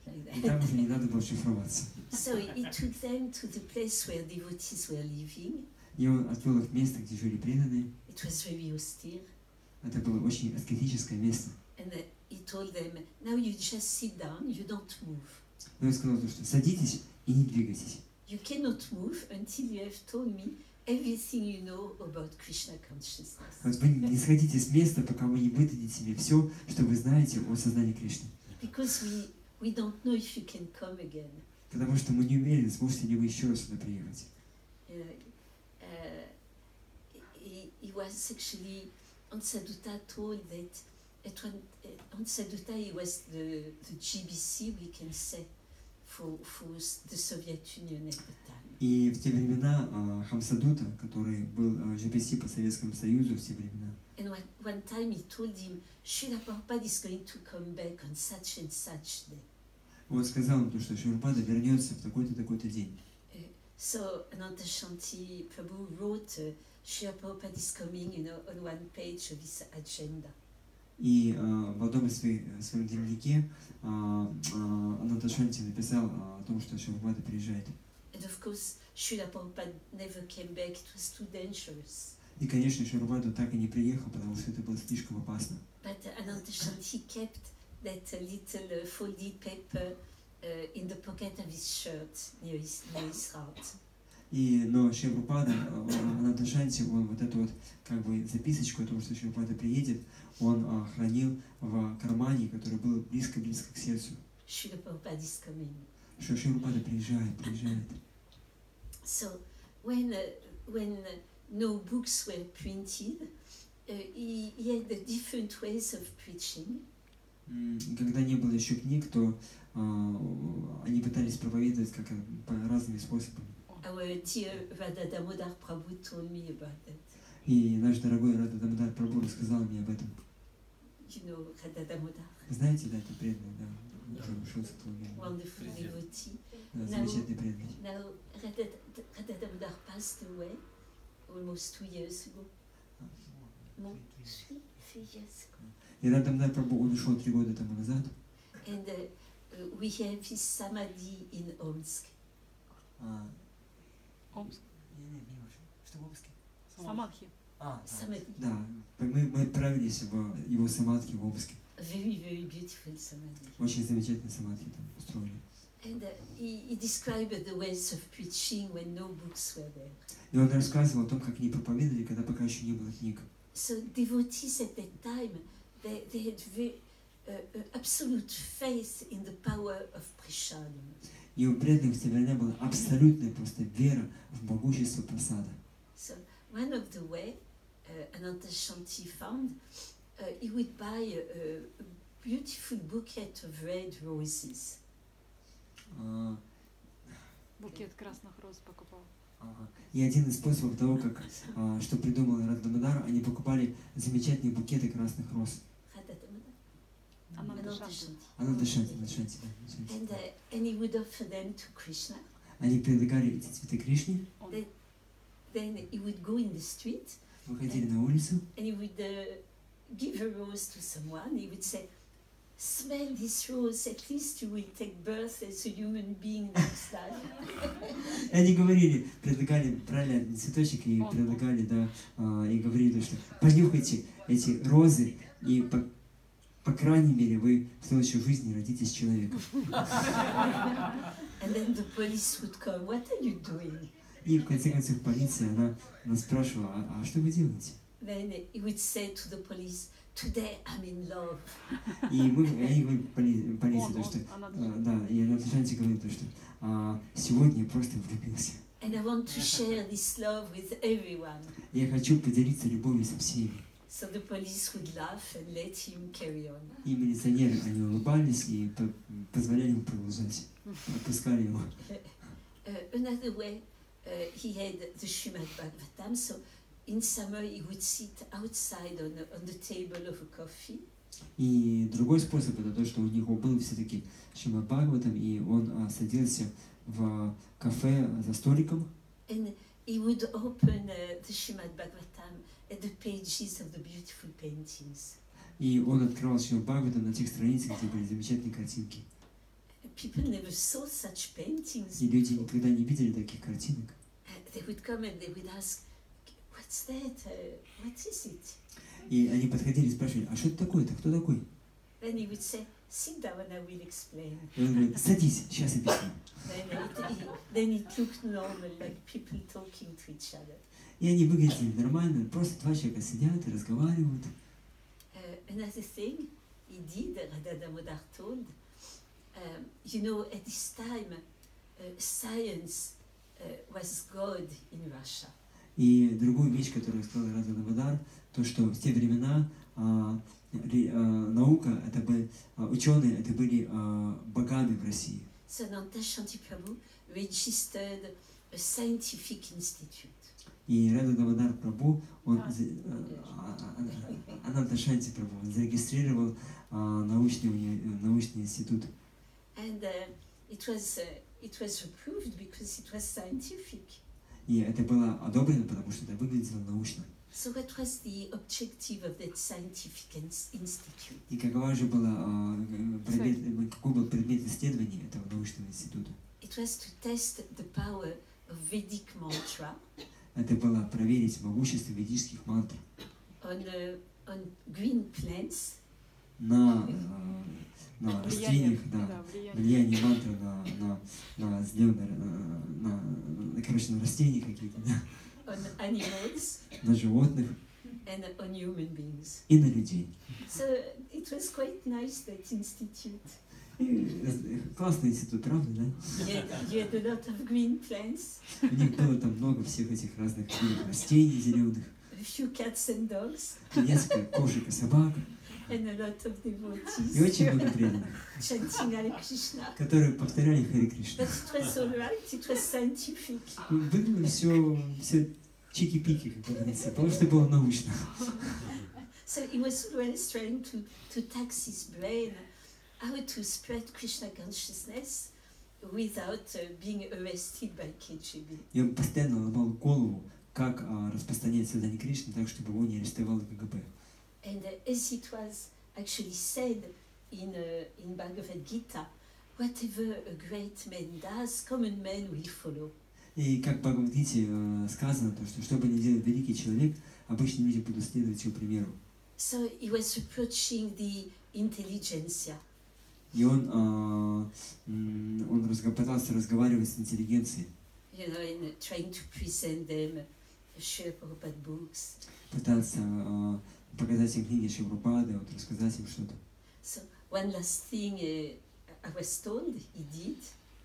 like И that. там уже не надо было шифроваться. So he took them to the place where devotees were living. И он отвел их в место, где жили преданные. It was very austere. Это было очень аскетическое место. And he told them, now you just sit down, you don't move. И он сказал, что садитесь и не двигайтесь. You cannot move until you have told me everything you know about Krishna consciousness. Вот вы не сходите с места, пока вы не выдадите мне все, что вы знаете о сознании Кришны. Because we don't know if you can come again. Потому что мы не уверены, сможете ли вы еще раз сюда приехать. He was actually, Ansadutta told that Ansadutta he was the GBC, we can say, for the Soviet Union at the time. И в те времена Хамсадута, который был GPC по Советскому Союзу в те времена, And one time he told him, Srila Prabhupada is going to come back on such and such day. он сказал им, что Шрилапрабхупада вернется в такой-то, такой-то день. So Ananta Shanti Prabhu wrote, Srila Prabhupada is coming, on one page of his agenda. И в одном из своем дневнике Ананта Шанти написал о том, что Шрилапрабхупада приезжает. And of course, Srila Prabhupada never came back, it was too dangerous. И, конечно, Шрилапрабхупада так и не приехал, потому что это было слишком опасно. But Ananta Shanti kept that little folded paper in the pocket of his shirt near his heart. Но Шрилапрабхупада, Ананта Шанти, он вот эту вот как бы записочку о том, что Шрилапрабхупада приедет, он хранил в кармане, который был близко-близко к сердцу. Srila Prabhupada is coming. Что Шрилапрабхупада приезжает. So when no books were printed, he had the different ways of preaching. Когда не было еще книг, то они пытались проповедовать как по разными способами. Our dear Radha Damodar Prabhu told me about that. И наш дорогой Радha Дамодар Прабху рассказал мне об этом. You know Radha Damodar, Знаете, да, это преданный, да, уже ушел с этого мира. wonderful devotee. Замечательный преданный. Now Radha Damodar passed away almost 2 years ago. No, 3 years ago. И Радha Дамодар Прабху, он ушел 3 года тому назад. And we have his samadhi in Omsk. Омск. Что в Омске? Самадхи. Samadhi. Да, мы отправились в его самадхи в Омске. Very, very beautiful samadhi. Очень замечательный самадхи там устроили. And he described the ways of preaching when no books were there. И он рассказывал о том, как они проповедовали, когда пока еще не было книг. So devotees at that time, they had very, absolute faith in the power of prasadam. И у преданных в те времена была абсолютная просто вера в могущество прасада. So one of the way Ananta Shanti found, he would buy a beautiful bouquet of red roses. Букет красных роз покупал. И один из способов того, как, что придумал Радha Дамодар, они покупали замечательные букеты красных роз. Ананда Ananta Шанти. Shanti. Ананда Шанти, да. And he would offer them to Krishna. Они предлагали эти цветы Кришне, Он Then he would go in the street выходили на улицу, and he would give a rose to someone. He would say, smell this rose, at least you will take birth as a human being next time. и они говорили, предлагали, брали один цветочек и предлагали, да, и говорили, что понюхайте эти розы, и по крайней мере вы в следующей жизни родитесь человеком. And then the police would come, what are you doing? И в конце концов полиция, она нас спрашивала, а что вы делаете? Then he would say to the police, today I'm in love. И они говорят полиции, то, что, Ананда да, и Ананда Шанти говорит, то, что сегодня я просто влюбился. And I want to share this love with everyone. Я хочу поделиться любовью со всеми. So the police would laugh and let him carry on. И милиционеры, они улыбались и позволяли ему продолжать, отпускали его. Another way, he had the Srimad Bhagavatam, so in summer he would sit outside on the table of a coffee. И другой способ это то, что у него был все-таки Шримад Бхагаватам, и он садился в кафе за столиком, And he would open the Srimad Bhagavatam at the pages of the beautiful paintings. и он открывал Шримад Бхагаватам на тех страницах, где были замечательные картинки. people never saw such paintings. И люди никогда не видели таких картинок. They would come and they would ask, "What's that? What is it?" И они подходили и спрашивали, а что это такое-то, кто такой? Then he would say, "Sit down, I will explain." И он говорит, садись, сейчас объясню. Then it looked normal, like people talking to each other. И они выглядели нормально, просто два человека сидят и разговаривают. Another thing he did, Radha Damodar told, you know, at this time, science was God in Russia. И другую вещь, которую сказал Радha Damodar, то, что в те времена наука, это были, ученые, это были богами в России. So Ananta Shanti Prabhu registered a scientific institute. И Радha Damodar Прабhu, Ананта Шанти Прабhu, он зарегистрировал научный институт. And it was approved because it was scientific. И это было одобрено, потому что это выглядело научно. So what was the objective of that scientific institute? И какой был предмет исследований этого научного института? It was to test the power of Vedic mantra Это было проверить могущество ведических мантр on green plants на растениях, влияние мантры на растения какие-то, on animals на животных and on human beings. и на людей. So it was quite nice, that institute. И классный институт, правда, да? You had a lot of green plants, У них было там много всех этих разных видов растений зеленых, a few cats and dogs, несколько кошек и собак, and a lot of и devotees очень много преданных, chanting Hare Krishna. которые повторяли Харе Кришна. But it was all right, it was scientific. Выглядело все чики-пики, как говорится, потому что было научно. So he was always trying to tax his brain how to spread Krishna consciousness without being arrested by KGB. И он постоянно ломал голову, как распространять сознание Кришны так, чтобы его не арестовало КГБ. And as it was actually said in Bhagavad Gita, whatever a great man does, common men will follow. И как в Бхагавад-гите сказано, то, что бы ни делал великий человек, обычные люди будут следовать его примеру. So he was approaching the intelligentsia. И он пытался разговаривать с интеллигенцией, You know, and trying to present them Srila Prabhupada books. пытался показать им книги Шрилы Прабхупады, вот, рассказать им что-то. So one last thing I was told he did,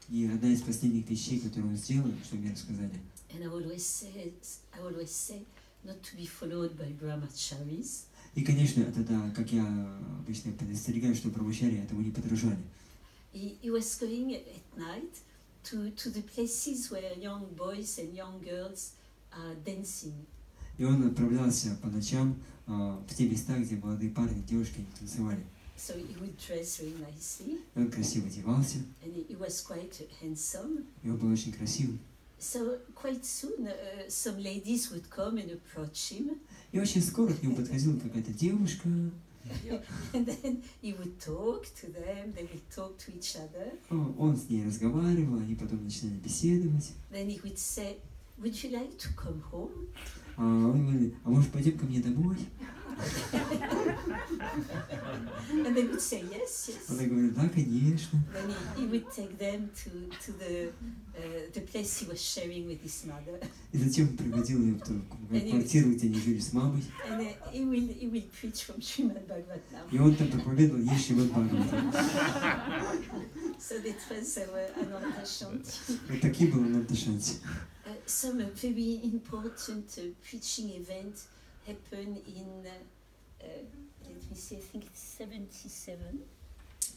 И одна из последних вещей, которые он сделал, что мне рассказали, and I always say not to be followed by brahmacharis. и, конечно, это, да, как я обычно предостерегаю, что брамачари этому не подражали. He was going at night to the places where young boys and young girls are dancing. И он отправлялся по ночам в те места, где молодые парни и девушки не танцевали. So he would dress very nicely, И он красиво одевался, and he was quite handsome. и он был очень красивый. So quite soon, some ladies would come and approach him, И очень скоро к нему подходила какая-то девушка, and then he would talk to them. They would talk to each other. он с ней разговаривал, они потом начинали беседовать. Then he would say, "Would you like to come home?" Он говорит, а может пойдем ко мне домой? And they would say, "Yes, yes." Она говорит, да, конечно. Then he would take them to the place he was sharing with his mother, И затем приводил ее в ту квартиру, где они жили с мамой. and he will preach from Srimad Bhagavatam. И он там проповедовал ей Шримад Бхагаватам. So that was our Ananta Shanti. Вот такие были Ананта Шанти. Some very important preaching event happened in, let me see, I think it's 77.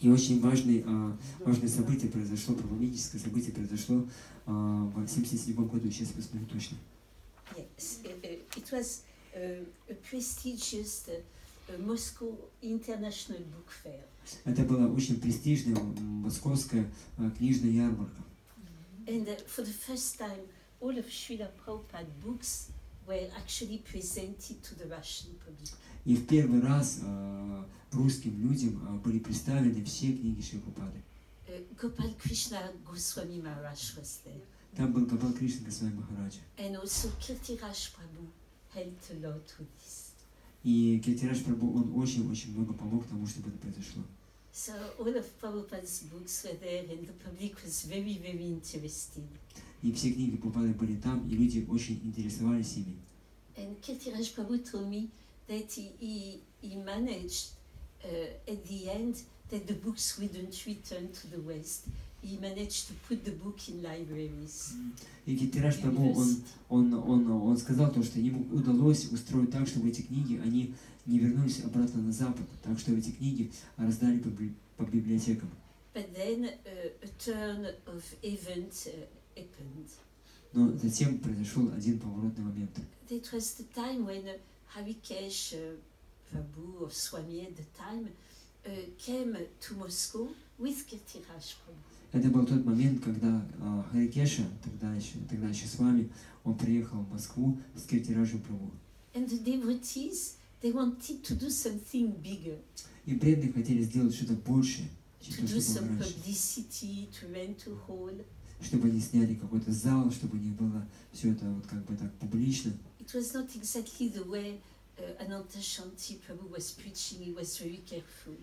И очень важное событие произошло, правомическое событие произошло в 1977 году, сейчас посмотрю точно. Yes, it was a prestigious Moscow International Book Fair. Это была очень престижная московская книжная ярмарка. And for the first time, all of Srila Prabhupada books were actually presented to the Russian public. И в первый раз русским людям были представлены все книги Шрилы Прабхупады. Gopal Krishna Goswami Maharaj was there. Там был Гопал Кришна Госвами Махараджа. And also Kirtiraj Prabhu helped a lot with this. И Киртирадж Прабху, он очень-очень много помог тому, чтобы это произошло. So all of Prabhupada's books were there and the public was very, very interested. И все книги Прабхупады были там, и люди очень интересовались ими. And Kirtiraj Prabhu told me that he managed at the end that the books wouldn't return to the West. He managed to put the book in libraries. И Киртирадж Прабху, он сказал то, что ему удалось устроить так, чтобы эти книги, они не вернулись обратно на Запад, так что эти книги раздали по библиотекам. But then a turn of events happened. Но затем произошел один поворотный момент. That was the time when Harikesh Prabhu or Swami at the time came to Moscow with Kirtiraj Prabhu. Это был тот момент, когда Харикеша, тогда еще с вами, он приехал в Москву с Киртираджем Прабху. And the devotees, they wanted to do something bigger, И преданные хотели сделать что-то большее, чем to то, do что было some раньше. publicity, to rent a hall. Чтобы они сняли какой-то зал, чтобы не было все это вот как бы так публично. It was not exactly the way Ananta Shanti Prabhu was preaching. He was very careful.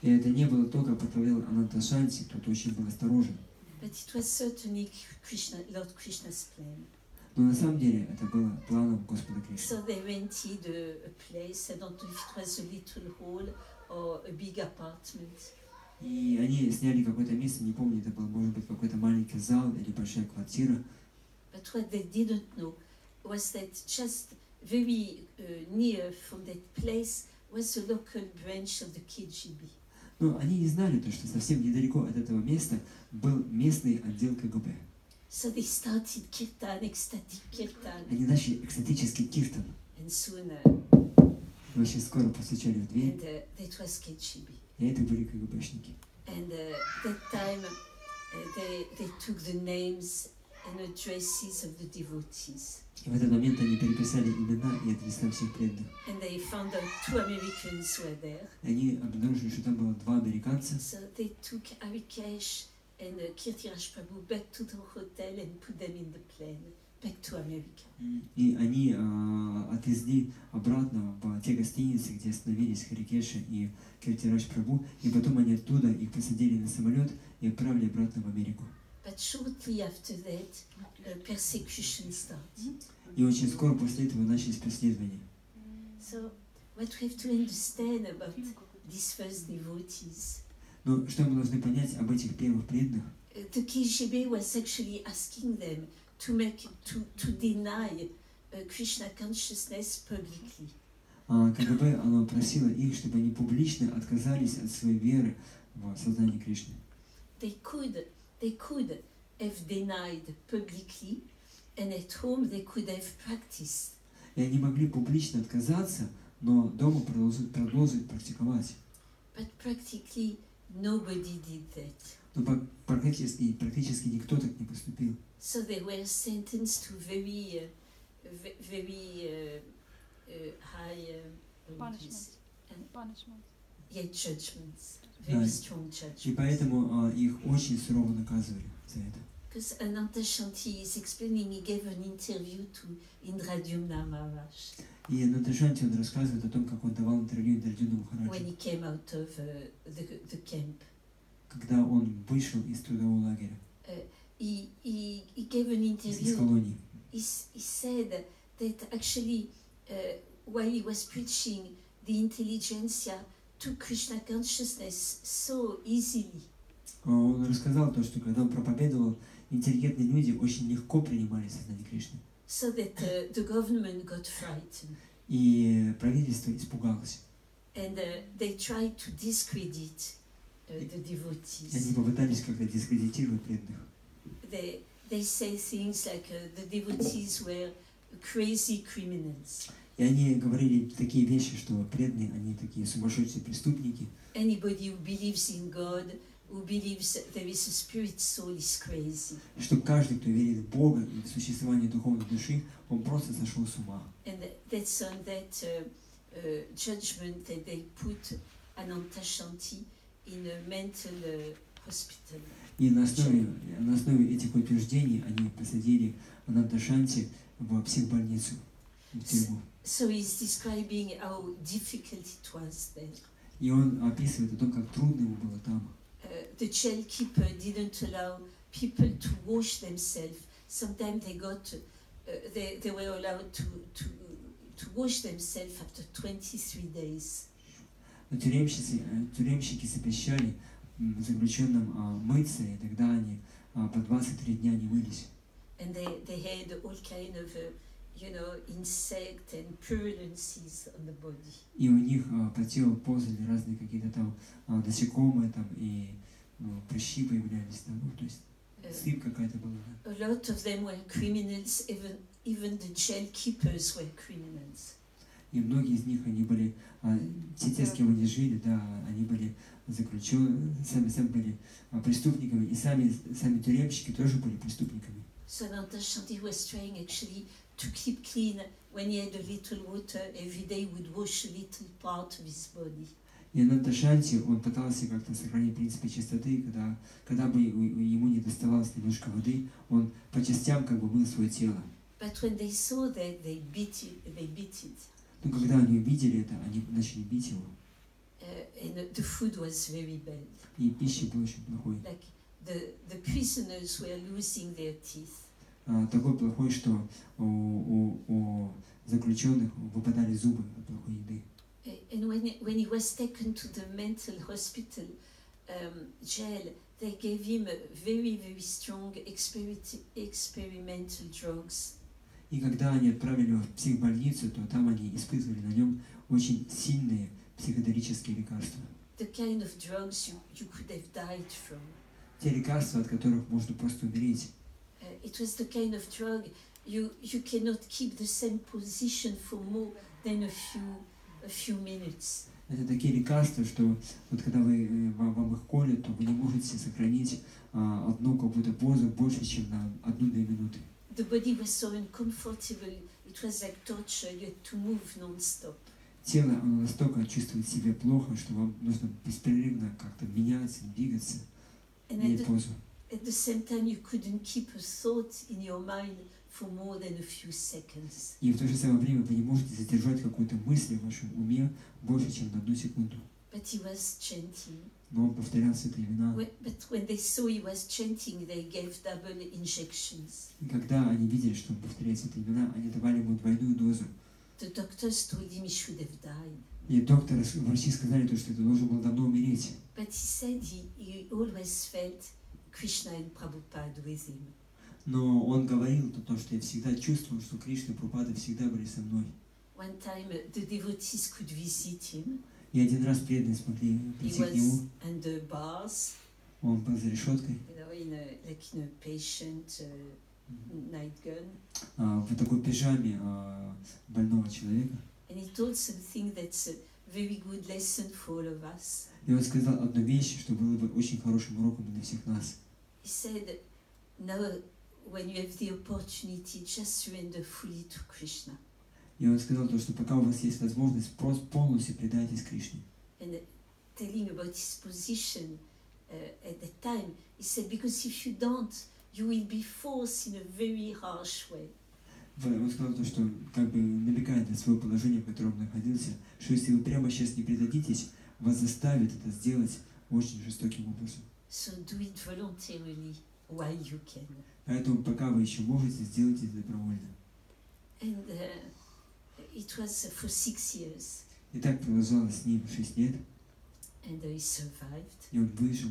И это не было то, как проповедовал Ананта Шанти, тот очень был осторожен. But it was certainly Lord Krishna's plan. Но на самом деле это было планом Господа Кришны. So they rented a place. I don't know if it was a little hall or a big apartment. И они сняли какое-то место, не помню, это был, может быть, какой-то маленький зал или большая квартира. But what they didn't know was that just very near from that place was a local branch of the KGB. Но они не знали то, что совсем недалеко от этого места был местный отдел КГБ. So they started kirtan, ecstatic kirtan, Они начали экстатический киртан. and soon, И очень скоро постучали в дверь, and that was KGB. и это были КГБшники. And that time they took the names and addresses of the devotees. И в этот момент они переписали имена и адреса всех преданных. And they found out 2 Americans were there. И они обнаружили, что там было 2 американца. So they took Harikesh and Kirtiraj Prabhu back to the hotel and put them in the plane back to America. И они отвезли обратно в те гостиницы, где остановились Харикеша и Киртирадж Прабху, и потом они оттуда их посадили на самолет и отправили обратно в Америку. But shortly after that, persecution started. И очень скоро после этого начались преследования. So what we have to understand about these first devotees, Но что мы должны понять об этих первых преданных? the KGB was actually asking them to deny Krishna consciousness publicly. КГБ, оно просило их, чтобы они публично отказались от своей веры в сознание Кришны. They could have denied publicly, and at home they could have practiced. И они могли публично отказаться, но дома продолжить практиковать. But practically nobody did that. Но практически никто так не поступил. So they were sentenced to very high Punishment. Punishment. judgments, very strong И judgments. поэтому их очень сурово наказывали за это. Because Ananta Shanti is explaining, he gave an interview to Indradyumna Maharaj И Наташанти, он рассказывает о том, как он давал интервью Индрадюну when Махараджу, he came out of the camp. когда он вышел из трудового лагеря, He gave an из interview. колонии. He said that actually, while he was preaching, the intelligentsia took Krishna consciousness so easily. Он рассказал то, что когда он проповедовал, интеллигентные люди очень легко принимали сознание Кришны. So that the government got frightened. И правительство испугалось. And they tried to discredit the И они devotees. попытались как-то дискредитировать преданных. They say things like the devotees were crazy criminals. И они говорили такие вещи, что преданные, они такие сумасшедшие преступники. Anybody who believes in God, who believes there is a spirit soul, is crazy. Что каждый, кто верит в Бога и в существование духовной души, он просто сошел с ума. And that's on that judgment that they put Ananta Shanti in a mental hospital. И на основе этих утверждений они посадили Ананта Шанти в психбольницу, в тюрьму. So he's describing how difficult it was there. И он описывает о том, как трудно ему было там. The jail keeper didn't allow people to wash themselves. Sometimes they were allowed to wash themselves after 23 days. Но тюремщики запрещали заключенным мыться, и тогда они по 23 дня не мылись. And they had all kind of, insect and purulence on the body. И у них по телу ползали разные какие-то там насекомые там, и прыщи появлялись там, то есть сыпь какая-то была. Да. A lot of them were criminals, even the jail keepers were criminals. И многие из них, они были, те, с кем они жили, да, они были заключенные, сами были преступниками, и сами тюремщики тоже были преступниками. So Ananta Shanti was trying actually to keep clean. When he had a little water, every day he would wash a little part of his body. И Ананта Шанти, он пытался как-то сохранить принципы чистоты, когда бы ему не доставалось немножко воды, он по частям как бы мыл свое тело. But when they saw that, they beat it. Но когда они увидели это, они начали бить его. And the food was very bad. И пища была очень плохой. Like the prisoners were losing their teeth. Такой плохой, что у заключенных выпадали зубы от плохой еды. And when he was taken to the mental hospital jail, they gave him very, very strong experimental drugs. И когда они отправили его в психбольницу, то там они испытывали на нем очень сильные психоделические лекарства. The kind of drugs you could have died from. Те лекарства, от которых можно просто умереть. It was the kind of drug you cannot keep the same position for more than a few minutes. Это такие лекарства, что вот когда вам их колят, то вы не можете сохранить одну какую-то позу больше, чем на 1-2 минуты. The body was so uncomfortable, it was like torture, you had to move non-stop. Тело, оно настолько чувствует себя плохо, что вам нужно беспрерывно как-то меняться, двигаться, менять позу. At the same time, you couldn't keep a thought in your mind for more than a few seconds. И в то же самое время вы не можете задержать какую-то мысль в вашем уме больше, чем на 1 секунду. But he was chanting. Но он повторял святые имена. But when they saw he was chanting, they gave double injections. И когда они видели, что он повторяет святые имена, они давали ему двойную дозу. The doctors told him he should have died. И врачи сказали, что это должен был давно умереть. But he said he always felt Krishna and Prabhupada with him. Но он говорил то, что я всегда чувствовал, что Кришна и Прабхупада всегда были со мной. One time the devotees could visit him. И один раз преданные смогли He прийти к was нему. under bars, Он был за решеткой. in a patient night gun. В такой пижаме больного человека. And he told something that's a very good lesson for all of us. И он сказал одну вещь, что было бы очень хорошим уроком для всех нас. He said, now when you have the opportunity, just surrender fully to Krishna. И он сказал то, что пока у вас есть возможность, просто полностью предайтесь Кришне. And telling about his position at that time, he said, because if you don't, you will be forced in a very harsh way. Он сказал то, что как бы намекает на свое положение, в котором он находился, что если вы прямо сейчас не предадитесь, вас заставят это сделать очень жестоким образом. So do it voluntarily while you can. Поэтому пока вы еще можете, сделайте это добровольно. And it was for 6 years. И так продолжалось с ним 6 лет, And he survived. и он выжил.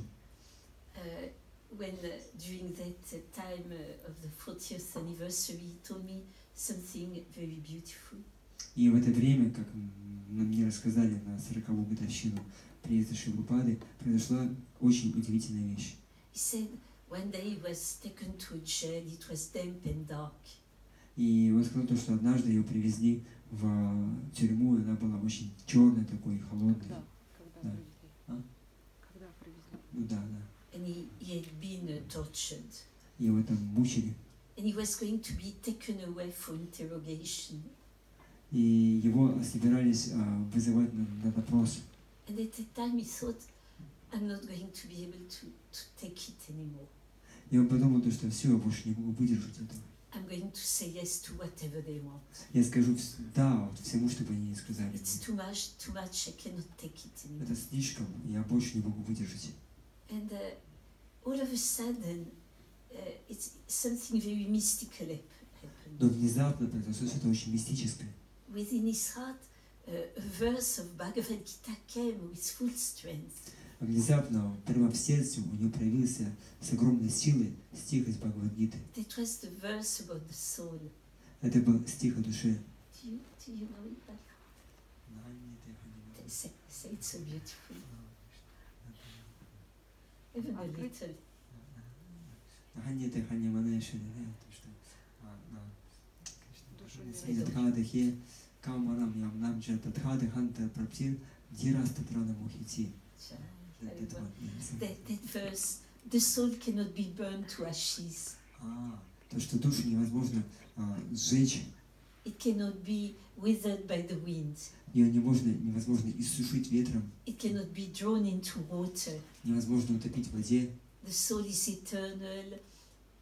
When during that time of the 40th anniversary, he told me something very beautiful. И в это время, как мне рассказали на 40-ю годовщину приезда Шрилы Прабхупады, произошла очень удивительная вещь. He said one day he was taken to a jail, it was damp and dark. И он сказал то, что однажды ее привезли в тюрьму, и она была очень черной, такой холодной. Когда Да. привезли? А? Когда привезли? Ну да. And he had been tortured. И его там мучили. And he was going to be taken away for interrogation. И его собирались вызывать на допрос. And at that time he thought, I'm not going to be able to take it anymore. И он подумал, то, что все, я больше не могу выдержать этого. I'm going to say yes to whatever they want. Я скажу да вот всему, что бы они ни сказали. It's too much, I cannot take it anymore. Это слишком, я больше не могу выдержать. And all of a sudden, it's something very mystical happened. Но внезапно произошло что-то очень мистическое. Within his heart, a verse of Bhagavad Gita came with full strength. Внезапно, прямо в сердце у него проявился с огромной силой стих из Бхагавад-гиты. That was the verse about the soul. Это был стих о душе. Do you know it? Say it so beautiful. Even a little. That verse, the soul cannot be burned to ashes. То, что душу невозможно сжечь, It cannot be withered by the wind. ее невозможно иссушить ветром, It cannot be drawn into water. невозможно утопить в воде. The soul is eternal,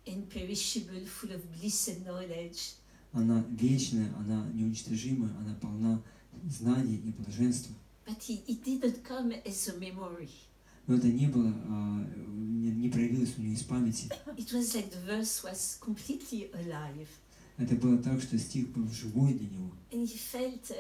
imperishable, full of bliss and knowledge. Она вечная, она неуничтожимая, она полна знаний и блаженства. But it didn't come as a memory. Но это не было, не проявилось у нее из памяти. It was like the verse was completely alive. Это было так, что стих был живой для него. And he felt,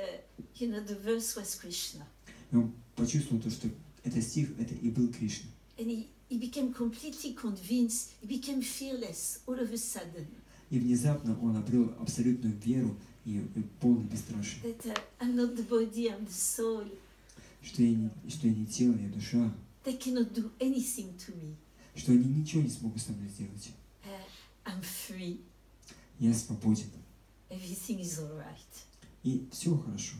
the verse was Krishna. И он почувствовал то, что этот стих, это и был Кришна. And he became completely convinced, he became fearless all of a sudden. И внезапно он обрел абсолютную веру и полное бесстрашие. That I'm not the body, I'm the soul. Что я не тело, я душа. They cannot do anything to me. Что они ничего не смогут со мной сделать. I'm free. Я свободен. Everything is all right. И все хорошо.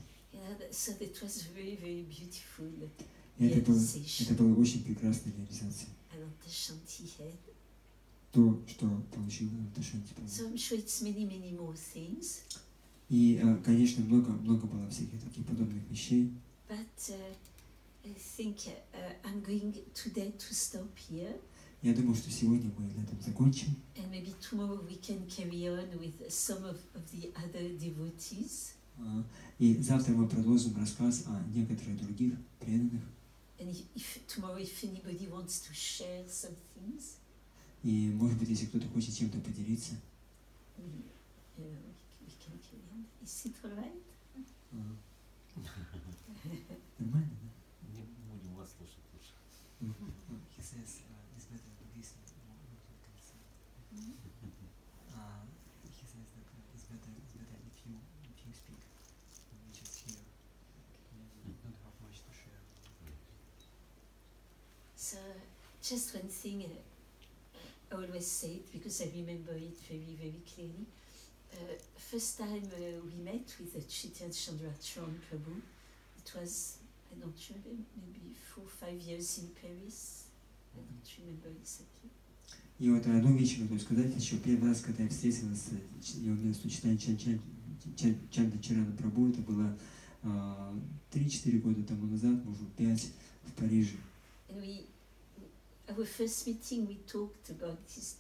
So that was very, very beautiful. И это было очень прекрасная реализация. Shanti had. То, что получил Шанти. So I'm sure it's many, many more things. И, конечно, много было всяких таких подобных вещей. But I think I'm going today to stop here. Я думаю, что сегодня мы на этом закончим. And maybe tomorrow we can carry on with some of the other devotees. И завтра мы продолжим рассказ о некоторых других преданных. And tomorrow, if anybody wants to share some things. И, может быть, если кто-то хочет чем-то поделиться. We can carry on. Is it all right? Нормально, да? Не будем вас слушать лучше. He says it's better to listen. He says that it's better if you speak. We just hear. We don't have much to share. So, just one thing I always say it because I remember it very, very clearly. First time we met with Chaitanya Chandra Charan Prabhu, it was, I don't remember, maybe 4 or 5 years in Paris. I don't remember exactly. И вот одну вещь могу сказать, еще первый раз, когда я встретилась с его местом Чайтанья Чарана Прабху, это было 3-4 года тому назад, может 5, в Париже. And our first meeting, we talked about these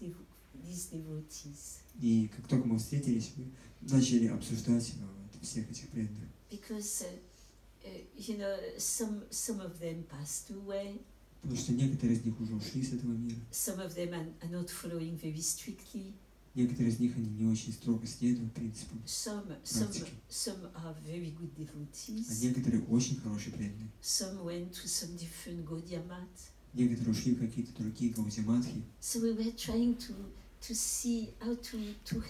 devotees. И как только мы встретились, мы начали обсуждать всех этих преданных. Because, some of them passed away. Потому что некоторые из них уже ушли с этого мира. Some of them are not following very strictly. Некоторые из них они не очень строго следуют принципам. Some are very good А devotees. некоторые очень хорошие преданные. Some went to some different Gaudiya Math. Некоторые ушли в какие-то другие гаудиматхи. So we were trying to see how to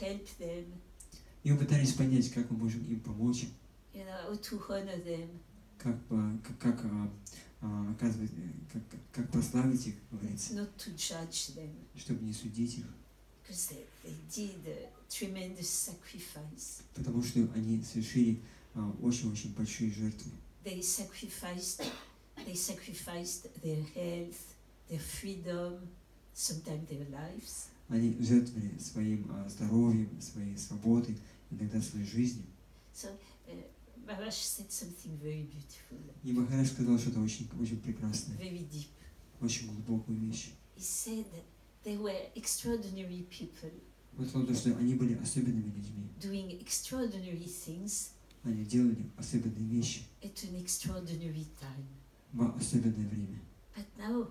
help them. И мы пытались понять, как мы можем им помочь, How to honor them. как прославить их, говорится, Not to judge them. чтобы не судить их. Because they did a tremendous sacrifice. Потому что они совершили очень-очень большие жертвы. They sacrificed their health, their freedom, sometimes their lives. Они жертвовали своим здоровьем, своей свободой, иногда своей жизнью. So Maharaj said something very beautiful, И Махарадж сказал что-то очень прекрасное, very deep. очень глубокую вещь. He said that they were extraordinary people Он сказал, то, что они были особенными людьми. doing extraordinary things Они делали особенные вещи at an extraordinary time. в особенное время. But now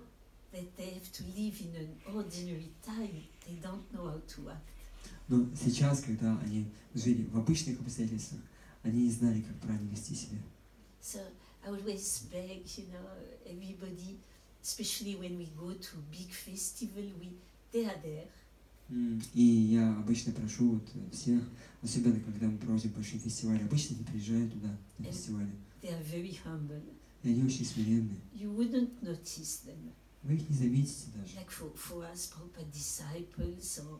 that they have to live in an ordinary time, they don't know how to act. Но сейчас, когда они жили в обычных обстоятельствах, они не знали, как правильно вести себя. So I always beg, everybody, especially when we go to big festival, they are there. И я обычно прошу вот всех, особенно когда мы проводим большие фестивали, обычно они приезжают туда, на фестивали, They are very humble. и они очень смиренные. You wouldn't notice them. Вы их не заметите даже. Like for us, Prabhupada disciples, or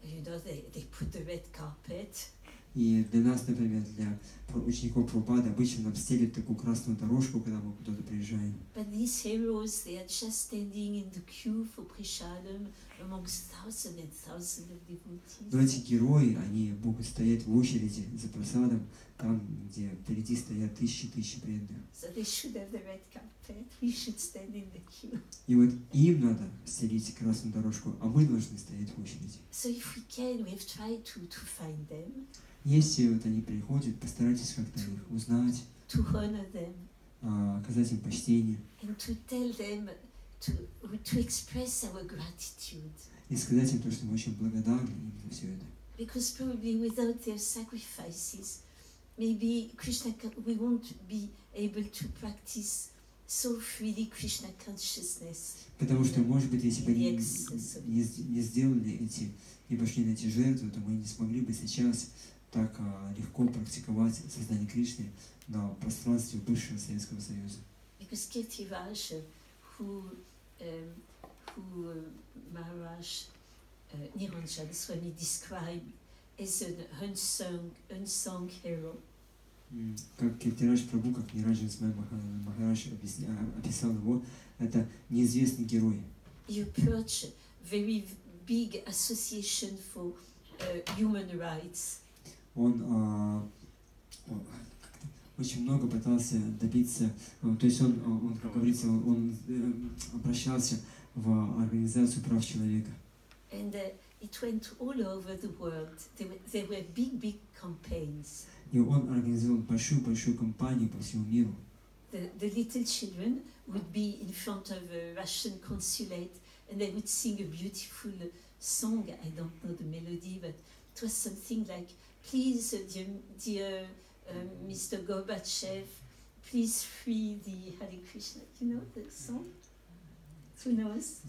they put the red carpet. И для нас, например, для учеников Прабхупады обычно нам стелят такую красную дорожку, когда мы куда-то приезжаем. But these heroes, they are just standing in the queue for Prasadam amongst thousands and thousands of devotees. Но эти герои, они могут стоять в очереди за просадом, там, где впереди стоят тысячи преданных. So they should have the red carpet. We should stand in the queue. И вот им надо стелить красную дорожку, а мы должны стоять в очереди. So if we can, we have tried to find them, Если вот они приходят, постарайтесь как-то их узнать, to honor them, оказать им почтение and to tell them to express our gratitude. и сказать им то, что мы очень благодарны им за все это. Because probably without their sacrifices, maybe we won't be able to practice so freely Krishna consciousness. Потому что, может быть, если бы они Yes. не сделали эти, не пошли на эти жертвы, то мы не смогли бы сейчас так легко практиковать сознание Кришны на пространстве бывшего Советского Союза. Because Kirtiraj, who Maharaj Niranjan Swami described as an unsung hero. Как Киртирадж Прабху, как Ниранджан Свами Махарадж описал его, это неизвестный герой. He approached very big association for human rights. Он очень много пытался добиться, то есть он как говорится, он обращался в организацию прав человека. And it went all over the world. There were big campaigns. И он организовал большую кампанию по всему миру. The little children would be in front of a Russian consulate and they would sing a beautiful song. I don't know the melody, but it was something like, please, dear Mr. Gorbachev, please free the Hare Krishna. You know the song? Who knows?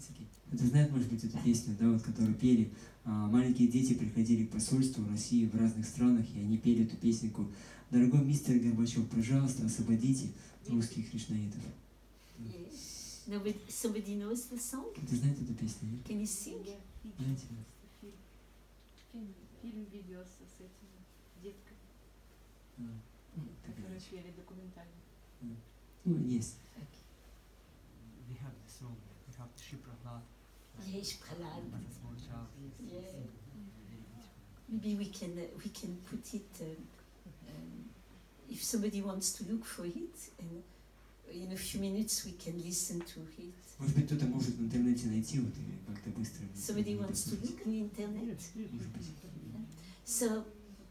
Это знает, может быть, эту песню, да, вот, которую пели. Маленькие дети приходили к посольству России в разных странах, и они пели эту песенку. Дорогой мистер Горбачев, пожалуйста, освободите русских кришнаитов. Yeah. Somebody knows the song? Ты знаешь эту песню, нет? Can you sing? Знаете? Фильм видео с этим деткой, которые пели документально. Ну, есть. We have the song, we have the Shri Prahlad. Yes, Prahlad. As a small child. Yeah. Maybe we can put it. If somebody wants to look for it, and in a few minutes we can listen to it. Может быть, кто-то может в интернете найти вот или как-то быстро. Somebody wants to look on the internet. Может быть. So,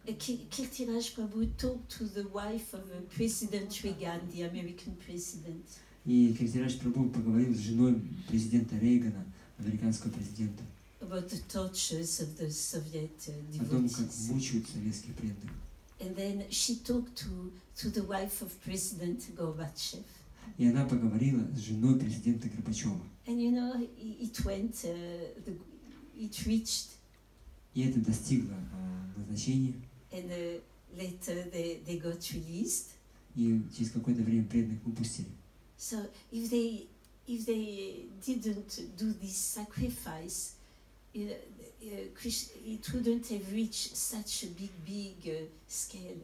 Kirtiraj Prabhu talked to the wife of President Reagan, the American president. И Киртирадж Прабху поговорил с женой президента Рейгана, американского президента, About the tortures of the Soviet о том, как devotees. мучают советских преданных. And then she talked to the wife of President Gorbachev. И она поговорила с женой президента Горбачева. And it went, it reached, И это достигло назначения. and later they got released. И через какое-то время преданных выпустили. So if they didn't do this sacrifice, it wouldn't have reached such a big scale.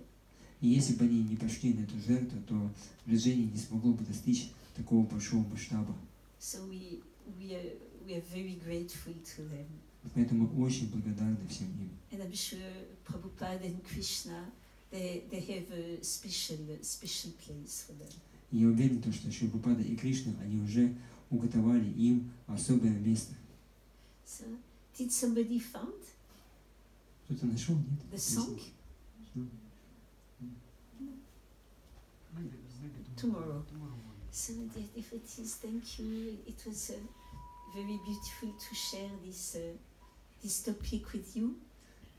И если бы они не пошли на эту жертву, то движение не смогло бы достичь такого большого масштаба. So we are very grateful to them. Поэтому очень благодарны всем им. And I'm sure Prabhupada and Krishna, they have a special place for them. И я уверен, что Шри Прабхупада и Кришна, они уже уготовали им особое место. So, did somebody found Кто-то нашел, нет? the song? Tomorrow. So, dear devotees, thank you. It was very beautiful to share this topic with you.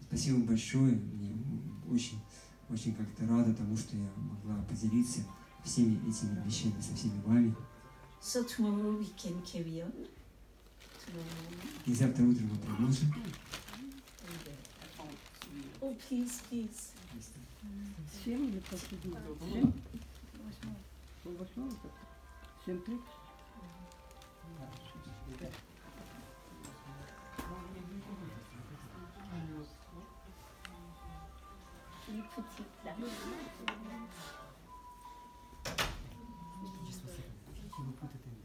Спасибо большое. Мне очень, очень как-то рада тому, что я могла поделиться всеми этими вещами со всеми вами. So tomorrow we can carry on. Tomorrow. И завтра утром мы продолжим. Oh, please, please. С 7 или после 7? 8 7:30? You put it là. Just a second. He will put it in